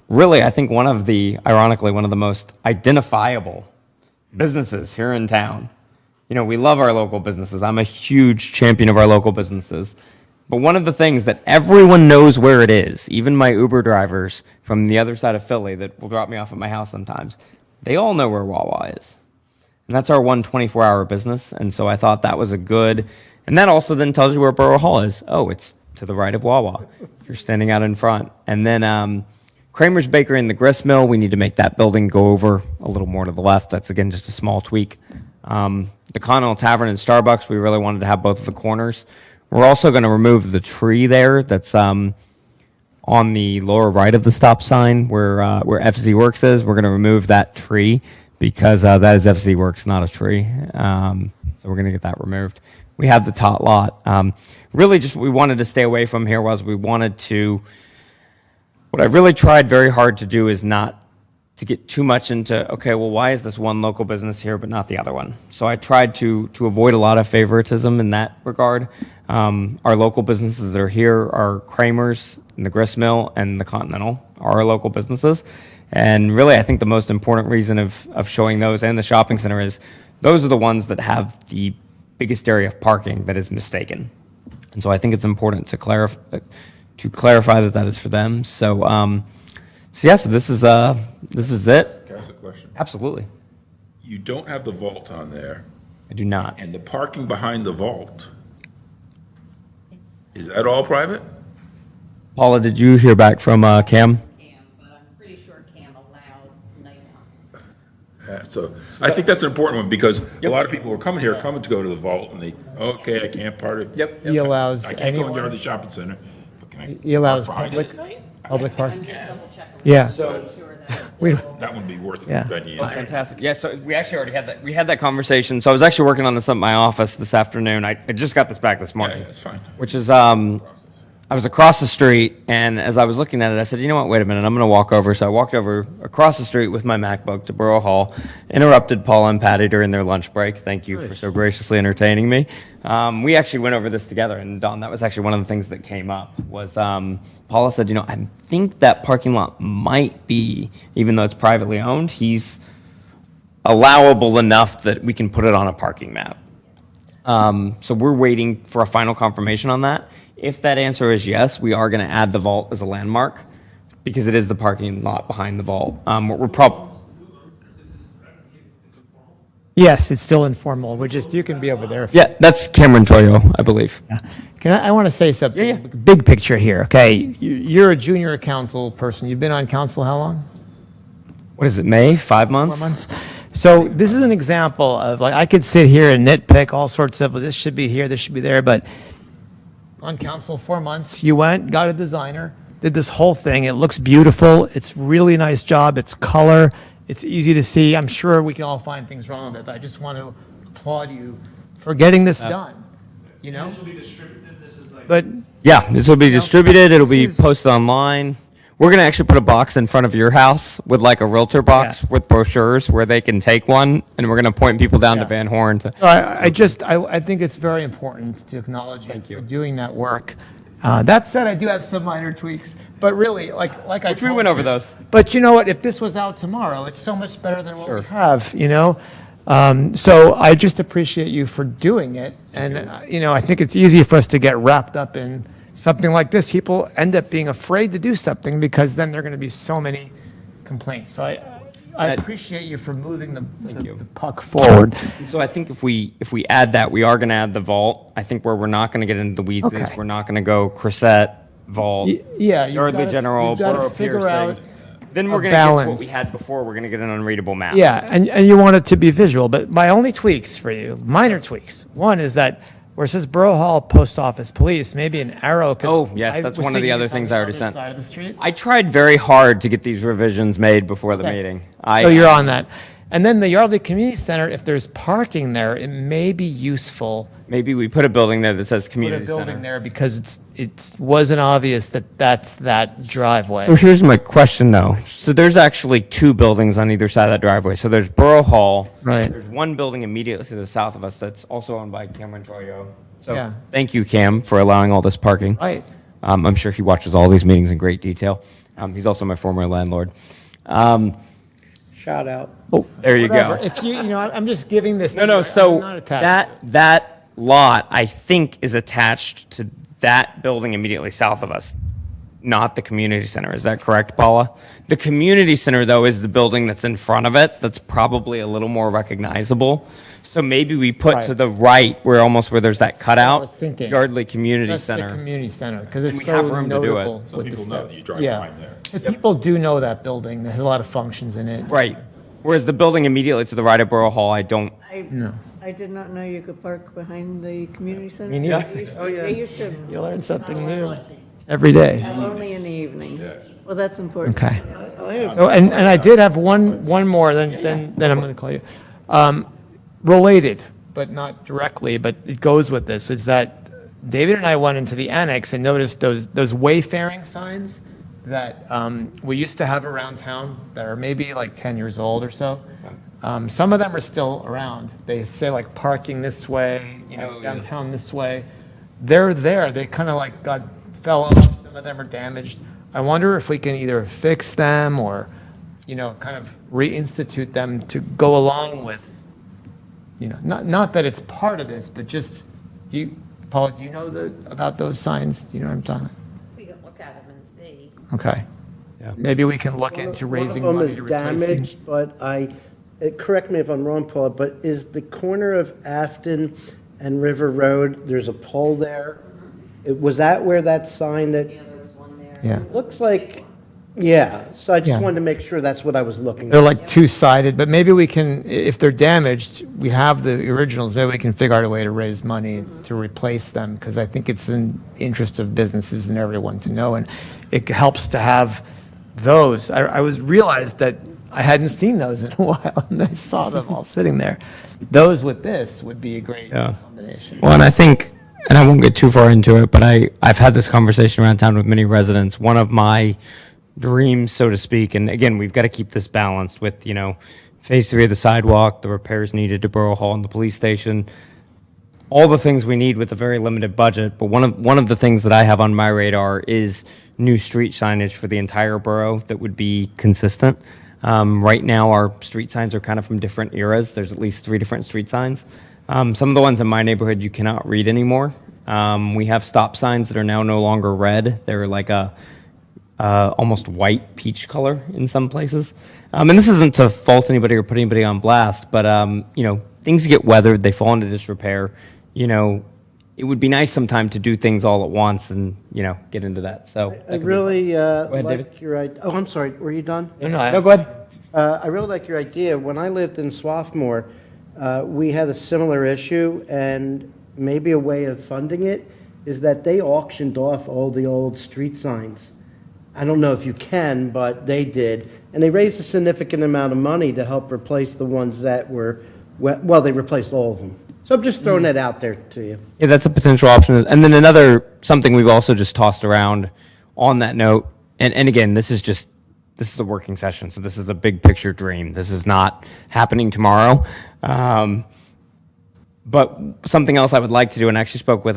really, I think ironically, one of the most identifiable businesses here in town. We love our local businesses. I'm a huge champion of our local businesses. But one of the things that everyone knows where it is, even my Uber drivers from the other side of Philly that will drop me off at my house sometimes, they all know where Wawa is. And that's our one 24-hour business. And so I thought that was and that also then tells you where Borough Hall is. Oh, it's to the right of Wawa. You're standing out in front. And then Kramer's Bakery and the Grist Mill, we need to make that building go over a little more to the left. That's, again, just a small tweak. The Continental Tavern and Starbucks, we really wanted to have both of the corners. We're also going to remove the tree there that's on the lower right of the stop sign where FZ Works is. We're going to remove that tree because that is FZ Works, not a tree. So we're going to get that removed. We have the tot lot. Really just what we wanted to stay away from here was what I really tried very hard to do is not to get too much into, okay, well, why is this one local business here but not the other one? So I tried to avoid a lot of favoritism in that regard. Our local businesses that are here are Kramer's and the Grist Mill and the Continental are our local businesses. And really, I think the most important reason of showing those and the shopping center is those are the ones that have the biggest area of parking that is mistaken. And so I think it's important to clarify that that is for them. So, so this is it. Can I ask a question? Absolutely. You don't have the vault on there, I do not. and the parking behind the vault, is that all private? Paula, did you hear back from Cam? But I'm pretty sure Cam allows nighttime. So I think that's an important one, because a lot of people who are coming here, coming to go to the vault, and they, okay, I can't park it. Yep. He allows I can't go in anyone, Yardley Shopping Center, but can I? he allows park Friday public, at night? public parking. Just double check. Yeah. Make sure that it's We- still- That would be worth Yeah. venue. Oh, fantastic. Yeah, so we actually already had that. We had that conversation. So I was actually working on this at my office this afternoon. I just got this back this Yeah, morning. yeah, it's fine. Which is, I was across the street, and as I was looking at it, I said, you know what, wait a minute, I'm going to walk over. So I walked over across the street with my MacBook to Borough Hall, interrupted Paula and Patty during their lunch break. Thank you for so graciously entertaining me. We actually went over this together, and Don, that was actually one of the things that came up, was Paula said, you know, I think that parking lot might be, even though it's privately owned, he's allowable enough that we can put it on a parking map. So we're waiting for a final confirmation on that. If that answer is yes, we are going to add the vault as a landmark because it is the parking lot behind the vault. We're probably. Yes, it's still informal. We're just, you can be over there. Yeah, that's Cameron Toyo, I believe. I want to say something. Yeah. Big picture here, okay? You're a junior council person. You've been on council how long? What is it, May? 5 months? 4 months. So this is an example of, like, I could sit here and nitpick all sorts of, well, this should be here, this should be there, but on council 4 months, you went, got a designer, did this whole thing. It looks beautiful. It's really nice job. It's color. It's easy to see. I'm sure we can all find things wrong with it, but I just want to applaud you for getting this done, you know? This will be distributed, this is like. But Yeah, this will be distributed. It'll be This is- posted online. We're going to actually put a box in front of your house with like a realtor box Yeah. with brochures where they can take one, and we're going to point people down to Yeah. Van Horn to. I think it's very important to acknowledge you for doing that work. That said, I do have some minor tweaks, but really, like I Which we told went over you- those. But you know what? If this was out tomorrow, it's so much better than what we Sure. have, you know? So I just appreciate you for doing it. And, you know, I think it's easy for us to get wrapped up in something like this. People end up being afraid to do something because then there are going to be so many complaints. So I appreciate you for moving the puck forward. So I think if we add that, we are going to add the vault. I think where we're not going to get into the weeds is Okay. we're not going to go Crissette, vault, Yeah. you've Yardley gotta- General, you've gotta Borough figure out Piercing. Then a we're going to get to what balance. we had before. We're going to get an unreadable map. Yeah, and you want it to be visual, but my only tweaks for you, minor tweaks. One is that where it says Borough Hall, Post Office, Police, maybe an arrow. 'cause Oh, yes, I that's was one of the thinking other it's on things the I already other sent. Side of the street. I tried very hard to get these revisions made before the Okay. meeting. So you're on that. And then the Yardley Community Center, if there's parking there, it may be useful Maybe we put a building there that says to put a community building center. there because it wasn't obvious that that's that driveway. So here's my question though. So there's actually two buildings on either side of that driveway. So there's Borough Hall. Right. There's one building immediately to the south of us that's also owned by Cameron Toyo. So Yeah. thank you, Cam, for allowing all this parking. Right. I'm sure he watches all these meetings in great detail. He's also my former landlord. Shout out. Oh, There you whatever. go. If you know, I'm just giving this. No, to so I'm not attached. that lot, I think, is attached to that building immediately south of us, not the community center. Is that correct, Paula? The community center, though, is the building that's in front of it that's probably a little more recognizable. So maybe we put Right. to the right, where there's that cutout, was thinking. Yardley Community That's the Center. community center because And it's we so have room to do it. notable Some with the people know that steps. you drive Yeah. behind there. But people do know that building. There's a lot of functions in it. Right. Whereas the building immediately to the right of Borough Hall, I don't. I did not know you could park behind the community center. Me neither. They used to, You learn something new every day. only in the evenings. Well, that's important. Okay. So, and I did have one more, then I'm going to call you. Related, but not directly, but it goes with this, is that David and I went into the annex and noticed those wayfaring signs that we used to have around town that are maybe like 10 years old or so. Some of them are still around. They say like parking this way, downtown this way. They're there. They kind of like fell off. Some of them are damaged. I wonder if we can either fix them or, kind of reinstitute them to go along with, not that it's part of this, but just, Paula, do you know about those signs? Do you know what I'm talking about? We can look at them and see. Okay. Maybe we can look into raising One money of to them is replace them. damaged, but correct me if I'm wrong, Paul, but is the corner of Afton and River Road, there's a pole there? Was that where that sign that, There's one there. Yeah. looks like, yeah, so I just Yeah. wanted to make sure that's what I was looking They're at. like two-sided, but maybe we can, if they're damaged, we have the originals, maybe we can figure out a way to raise money to replace them, because I think it's in interest of businesses and everyone to know, and it helps to have those. I was realized that I hadn't seen those in a while, and I saw them all sitting there. Those with this would be a great combination. Well, and I think, and I won't get too far into it, but I've had this conversation around town with many residents. One of my dreams, so to speak, and again, we've got to keep this balanced with, phase 3 of the sidewalk, the repairs needed to Borough Hall and the police station, all the things we need with a very limited budget. But one of the things that I have on my radar is new street signage for the entire borough that would be consistent. Right now, our street signs are kind of from different eras. There's at least 3 different street signs. Some of the ones in my neighborhood you cannot read anymore. We have stop signs that are now no longer red. They're like a almost white peach color in some places. And this isn't to fault anybody or put anybody on blast, but things get weathered, they fall into disrepair. It would be nice sometime to do things all at once and get into that. So I really ahead, like David. your idea. Oh, I'm sorry, were you done? No, go ahead. I really like your idea. When I lived in Swarthmore, we had a similar issue, and maybe a way of funding it is that they auctioned off all the old street signs. I don't know if you can, but they did. And they raised a significant amount of money to help replace the ones that were, well, they replaced all of them. So I'm just throwing that out there to you. Yeah, that's a potential option. And then something we've also just tossed around on that note, and again, this is a working session, so this is a big picture dream. This is not happening tomorrow. But something else I would like to do, and I actually spoke with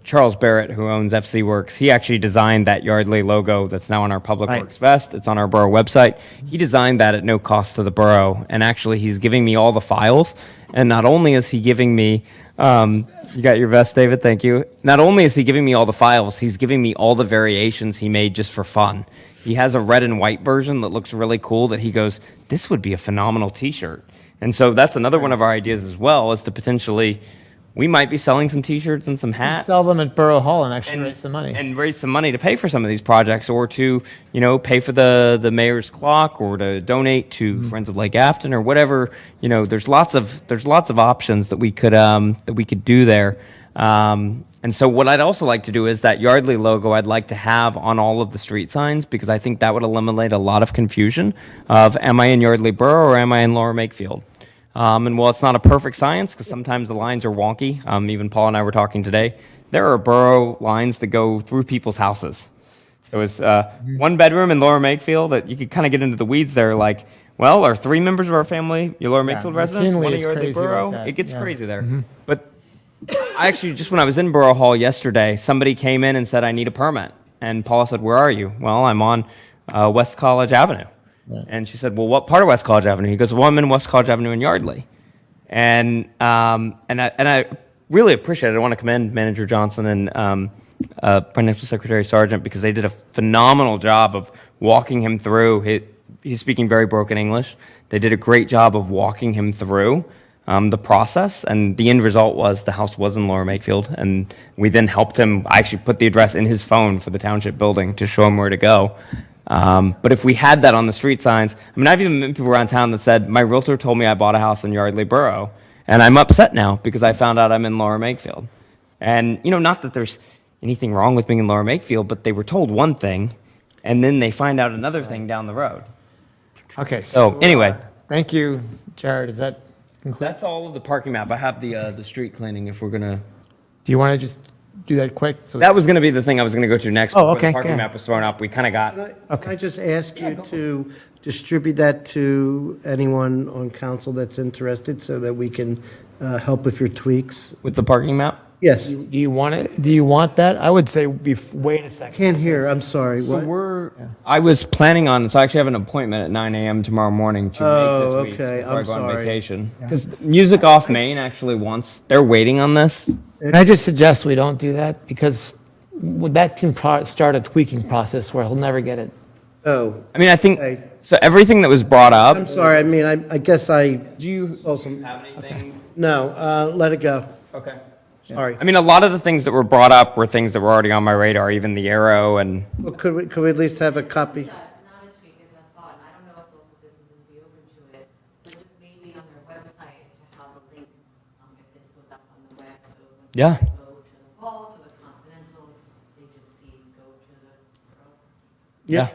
Charles Barrett, who owns FC Works. He actually designed that Yardley logo that's now on our Public Works vest. It's on our borough website. He designed that at no cost to the borough, and actually he's giving me all the files. And not only is he giving me, you got your vest, David, thank you. Not only is he giving me all the files, he's giving me all the variations he made just for fun. He has a red and white version that looks really cool that he goes, this would be a phenomenal t-shirt. And so that's another one of our ideas as well, is to potentially, we might be selling some t-shirts and some hats. Sell them at Borough Hall and actually raise some money. And raise some money to pay for some of these projects, or to, pay for the mayor's clock, or to donate to Friends of Lake Afton, or whatever. There's lots of options that we could do there. And so what I'd also like to do is that Yardley logo I'd like to have on all of the street signs, because I think that would eliminate a lot of confusion of, am I in Yardley Borough or am I in Lower Makefield? And while it's not a perfect science, because sometimes the lines are wonky, even Paul and I were talking today, there are borough lines that go through people's houses. So it's one bedroom in Lower Makefield that you could kind of get into the weeds there, like, well, are 3 members of our family your Lower Makefield residents? McKinley One of is Yardley crazy like Borough? that. It gets Yeah. crazy there. But I actually, just when I was in Borough Hall yesterday, somebody came in and said, I need a permit. And Paula said, where are you? Well, I'm on West College Avenue. And she said, well, what part of West College Avenue? He goes, well, I'm in West College Avenue in Yardley. And I really appreciate it. I want to commend Manager Johnson and Financial Secretary Sargent, because they did a phenomenal job of walking him through. He's speaking very broken English. They did a great job of walking him through the process, and the end result was the house was in Lower Makefield, and we then helped him. I actually put the address in his phone for the township building to show him where to go. But if we had that on the street signs, I've even met people around town that said, my realtor told me I bought a house in Yardley Borough, and I'm upset now because I found out I'm in Lower Makefield. And, not that there's anything wrong with being in Lower Makefield, but they were told one thing, and then they find out another thing down the road. Okay. So, anyway. Thank you, Jared. Is that conclude? That's all of the parking map. I have the street cleaning if we're going to... Do you want to just do that quick? So- That was going to be the thing I was going to go to next. Oh, before okay, The parking go map was thrown up. We kind of got. Can I just ask you to distribute that to anyone on council that's interested so that we can help with your tweaks? With the parking map? Yes. Do you want it? Do you want that? I would say, wait a second. Can't hear, I'm sorry. So What? I was planning on, so I actually have an appointment at 9 a.m. tomorrow morning to Oh, make the tweets okay, before I I'm go on sorry. vacation. Because Music Off Main actually wants, they're waiting on this. Can I just suggest we don't do that? Because that can start a tweaking process where he'll never get it. Oh, I mean, I think, Okay. so everything that was brought up. I'm sorry, I mean, I guess I, Do you Awesome. have anything? no, let it go. Okay. Sorry. I mean, a lot of the things that were brought up were things that were already on my radar, even the arrow and. Well, could we at least have a copy? Not a tweak, is a thought, and I don't know if local businesses would be open to it, but just maybe on their website to have a link, if this goes up on the web, so when Yeah. people go to the vault, to the Continental, they just see, go to the Pro. Yeah,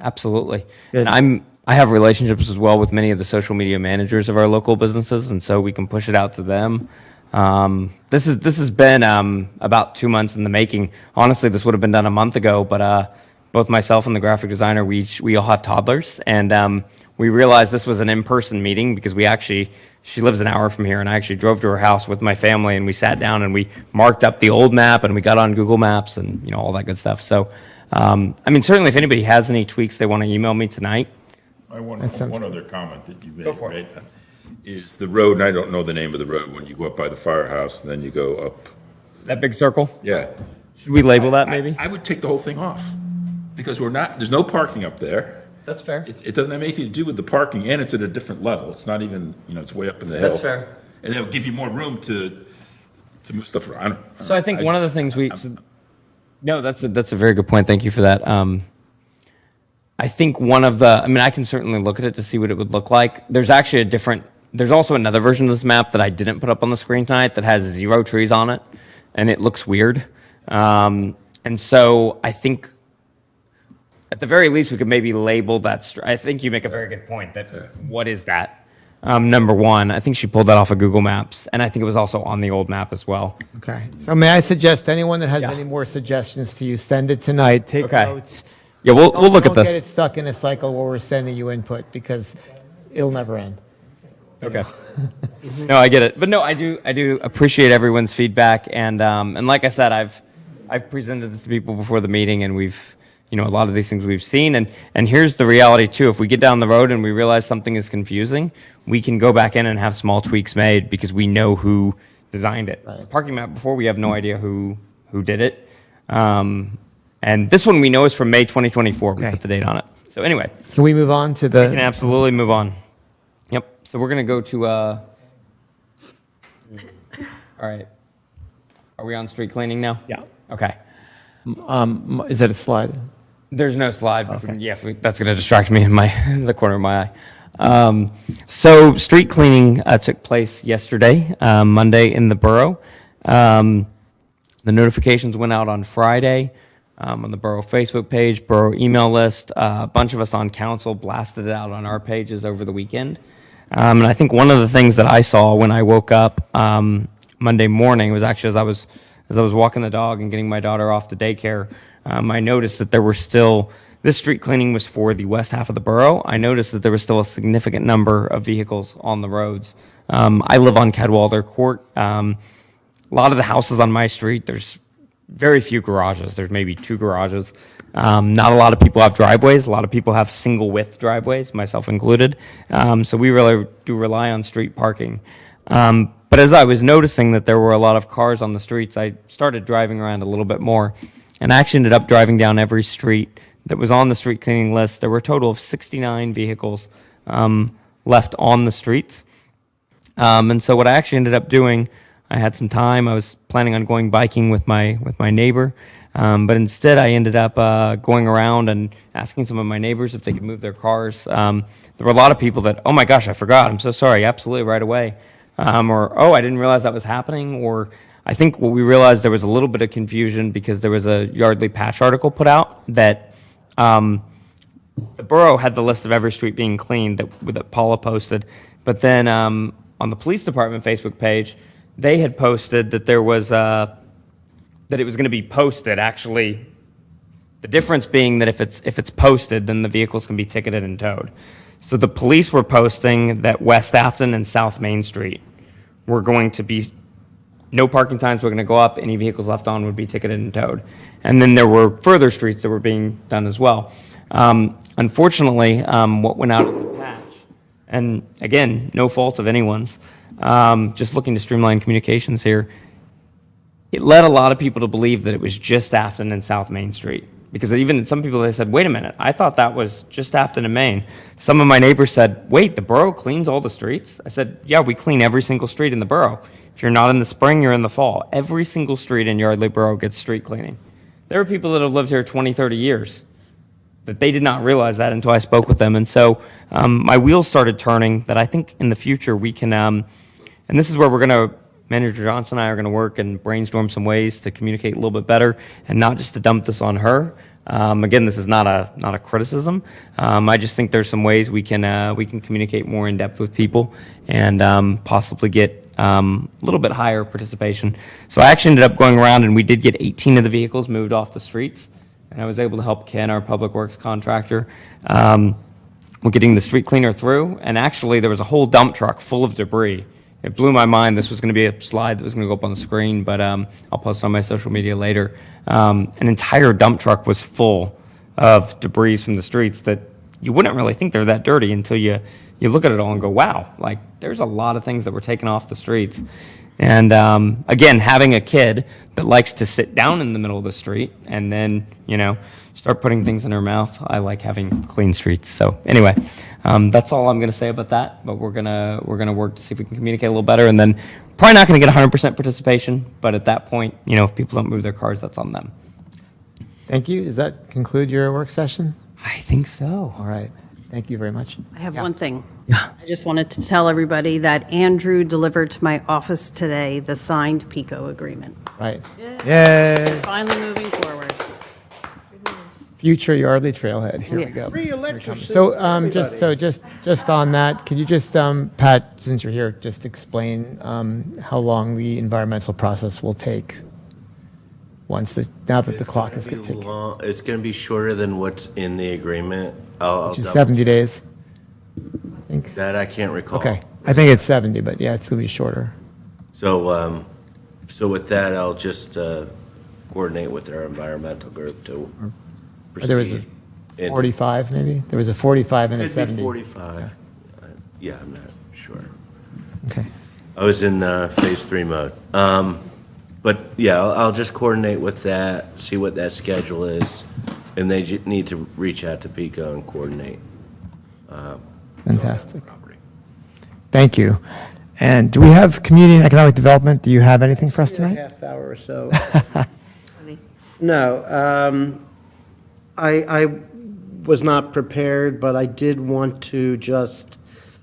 absolutely. And I have relationships as well with many of the social media managers of our local businesses, and so we can push it out to them. This has been about 2 months in the making. Honestly, this would have been done a month ago, but both myself and the graphic designer, we all have toddlers, and we realized this was an in-person meeting because she lives an hour from here, and I actually drove to her house with my family, and we sat down and we marked up the old map, and we got on Google Maps and all that good stuff. So, I mean, certainly if anybody has any tweaks they want to email me tonight. I want sounds one other comment that you made, Go for it. right? Is the road, and I don't know the name of the road, when you go up by the firehouse and then you go up, That big circle? yeah. Should we label that maybe? I would take the whole thing off, because there's no parking up there. That's fair. It doesn't have anything to do with the parking, and it's at a different level. It's not even, it's way up in the hill. That's fair. And it'll give you more room to move stuff around. So I think one of the things no, that's a very good point. Thank you for that. I think I mean, I can certainly look at it to see what it would look like. There's also another version of this map that I didn't put up on the screen tonight that has 0 trees on it, and it looks weird. And so I think at the very least, we could maybe label that. I think you make a very good point that what is that? Number one, I think she pulled that off of Google Maps, and I think it was also on the old map as well. Okay. So may I suggest anyone that has any more suggestions to you, send it tonight. Take Okay. notes. Yeah, we'll look at Don't get this. it stuck in a cycle where we're sending you input because it'll never end. Okay. No, I get it, but no, I do appreciate everyone's feedback, and like I said, I've presented this to people before the meeting, and we've, a lot of these things we've seen, and here's the reality too. If we get down the road and we realize something is confusing, we can go back in and have small tweaks made because we know who designed it. The parking map before, we have no idea who did it, and this one we know is from May 2024. We Okay. put the date on it. So anyway, Can we move on to we can the, absolutely move on. Yep. So we're gonna go to. All right. Are we on street cleaning now? yeah. Okay. Is it a slide? There's no slide. But Okay. that's gonna distract me in the corner of my eye. So street cleaning took place yesterday, Monday in the borough. The notifications went out on Friday. On the borough Facebook page, borough email list. A bunch of us on council blasted it out on our pages over the weekend. And I think one of the things that I saw when I woke up Monday morning was actually as I was walking the dog and getting my daughter off to daycare, I noticed that there were still, this street cleaning was for the west half of the borough. I noticed that there was still a significant number of vehicles on the roads. I live on Cadwalder Court. A lot of the houses on my street, there's very few garages. There's maybe 2 garages. Not a lot of people have driveways. A lot of people have single width driveways, myself included. So we really do rely on street parking. But as I was noticing that there were a lot of cars on the streets, I started driving around a little bit more. And I actually ended up driving down every street that was on the street cleaning list. There were a total of 69 vehicles left on the streets. And so what I actually ended up doing, I had some time. I was planning on going biking with my neighbor, but instead I ended up going around and asking some of my neighbors if they could move their cars. There were a lot of people that, oh my gosh, I forgot. I'm so sorry. Absolutely, right away. Or, oh, I didn't realize that was happening. Or I think what we realized, there was a little bit of confusion because there was a Yardley Patch article put out that the borough had the list of every street being cleaned that Paula posted. But then on the police department Facebook page, they had posted that there was that it was going to be posted. Actually, the difference being that if it's posted, then the vehicles can be ticketed and towed. So the police were posting that West Afton and South Main Street were going to be, no parking signs were going to go up, any vehicles left on would be ticketed and towed. And then there were further streets that were being done as well. Unfortunately, what went out in the patch, and again, no fault of anyone's, just looking to streamline communications here, it led a lot of people to believe that it was just Afton and South Main Street. Because even some people, they said, wait a minute, I thought that was just Afton and Main. Some of my neighbors said, wait, the borough cleans all the streets? I said, yeah, we clean every single street in the borough. If you're not in the spring, you're in the fall. Every single street in Yardley Borough gets street cleaning. There are people that have lived here 20, 30 years that they did not realize that until I spoke with them. And so my wheels started turning that I think in the future we can, and this is where we're going to, Manager Johnson and I are going to work and brainstorm some ways to communicate a little bit better and not just to dump this on her. Again, this is not a criticism. I just think there's some ways we can communicate more in depth with people and possibly get a little bit higher participation. So I actually ended up going around and we did get 18 of the vehicles moved off the streets, and I was able to help Ken, our public works contractor, with getting the street cleaner through. And actually, there was a whole dump truck full of debris. It blew my mind. This was going to be a slide that was going to go up on the screen, but I'll post it on my social media later. An entire dump truck was full of debris from the streets that you wouldn't really think they're that dirty until you look at it all and go, wow, like there's a lot of things that were taken off the streets. And again, having a kid that likes to sit down in the middle of the street and then, start putting things in her mouth, I like having clean streets. So anyway, that's all I'm going to say about that. But we're gonna work to see if we can communicate a little better, and then probably not going to get 100% participation. But at that point, if people don't move their cars, that's on them. Thank you. Does that conclude your work session? I think so. All right. Thank you very much. I have one thing. Yeah. I just wanted to tell everybody that Andrew delivered to my office today the signed PICO agreement. Right. Yay. Finally moving forward. Future Yardley Trailhead. Here we Yeah. go. Free electricity So, for just on that, could you just, Pat, since you're here, just explain how long the environmental process will take now that the clock is going to tick, It's going to be shorter than what's in the agreement. which is 70 days, I think. That I can't recall. Okay, I think it's 70, but yeah, it's going to be shorter. So, so with that, I'll just coordinate with our environmental group to There was a proceed. 45, maybe? There was a 45 and a Could 70. be 45. Yeah, I'm not sure. Okay. I was in phase 3 mode. But yeah, I'll just coordinate with that, see what that schedule is, and they need to reach out to PICO and coordinate. Fantastic. Thank you. And do we have community and economic development? Do you have anything for us a tonight? half hour or so. No, I was not prepared, but I did want to just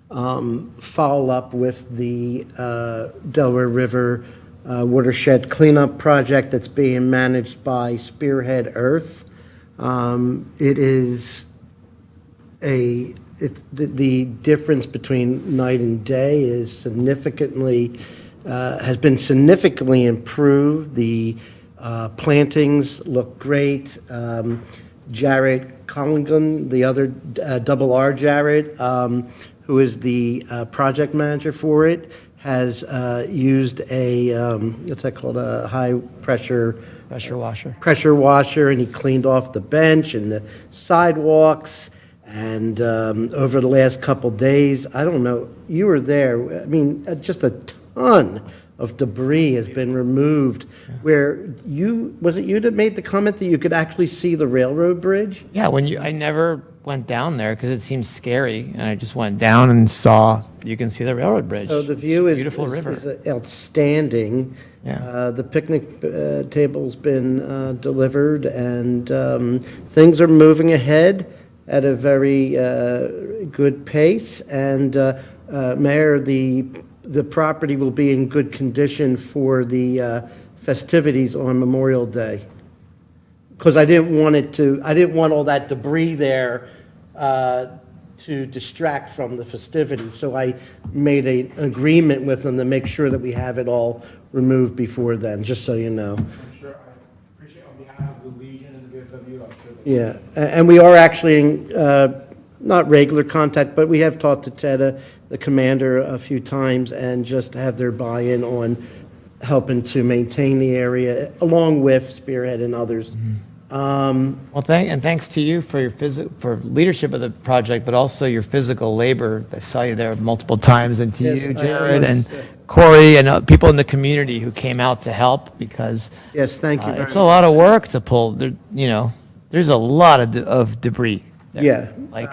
follow up with the Delaware River watershed cleanup project that's being managed by Spearhead Earth. It is the difference between night and day is has been significantly improved. The plantings look great. Jared Collington, the other double R Jared, who is the project manager for it, has used what's that called, a high pressure washer, and he cleaned off the bench and the sidewalks. And over the last couple days, I don't know, you were there, I mean, just a ton of debris has been removed, where was it you that made the comment that you could actually see the railroad bridge? Yeah, I never went down there because it seems scary, and I just went down and you can see the railroad bridge. So the view is beautiful river. is outstanding. Yeah. The picnic table's been delivered, and things are moving ahead at a very good pace. And Mayor, the property will be in good condition for the festivities on Memorial Day. Because I didn't want all that debris there to distract from the festivities. So I made an agreement with them to make sure that we have it all removed before then, just so you know. Yeah, and we are actually in, not regular contact, but we have talked to Ted, the commander, a few times, and just have their buy-in on helping to maintain the area, along with Spearhead and others. Well, thanks to you for your for leadership of the project, but also your physical labor. I saw you there multiple times, and to Yes, you, I Jared, was, and Corey, and people in the community who came out to help, because Yes, thank you very it's a lot of work to pull. There, there's a lot of debris there. Yeah. Like,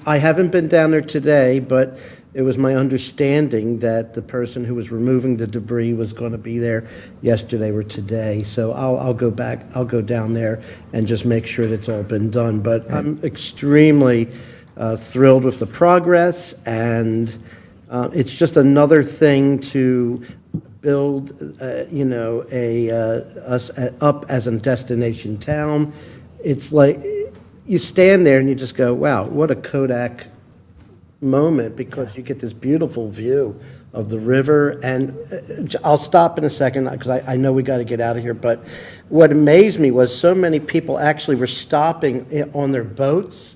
I haven't been down there today, but it was my understanding that the person who was removing the debris was going to be there yesterday or today. So I'll go back, I'll go down there and just make sure that's all been done. But I'm extremely thrilled with the progress, and it's just another thing to build, us up as a destination town. It's like, you stand there and you just go, wow, what a Kodak moment, because you get this beautiful view of the river. And I'll stop in a second because I know we got to get out of here. But what amazed me was so many people actually were stopping on their boats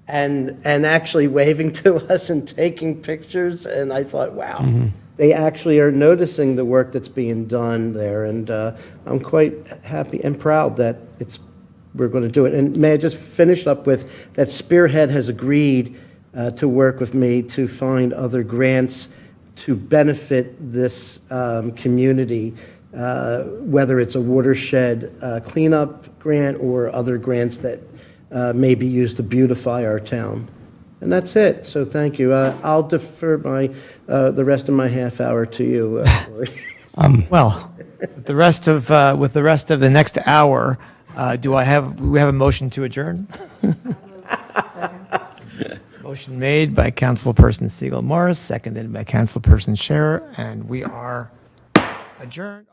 and actually waving to us and taking pictures. And I thought, wow, they actually are noticing the work that's being done there. And I'm quite happy and proud that we're going to do it. And may I just finish up with that Spearhead has agreed to work with me to find other grants to benefit this community, whether it's a watershed cleanup grant or other grants that may be used to beautify our town. And that's it. So thank you. I'll defer the rest of my half hour to you, Corey. well, with the rest of the next hour, do we have a motion to adjourn? Motion made by Councilperson Siegel Morris, seconded by Councilperson Scherer, and we are adjourned.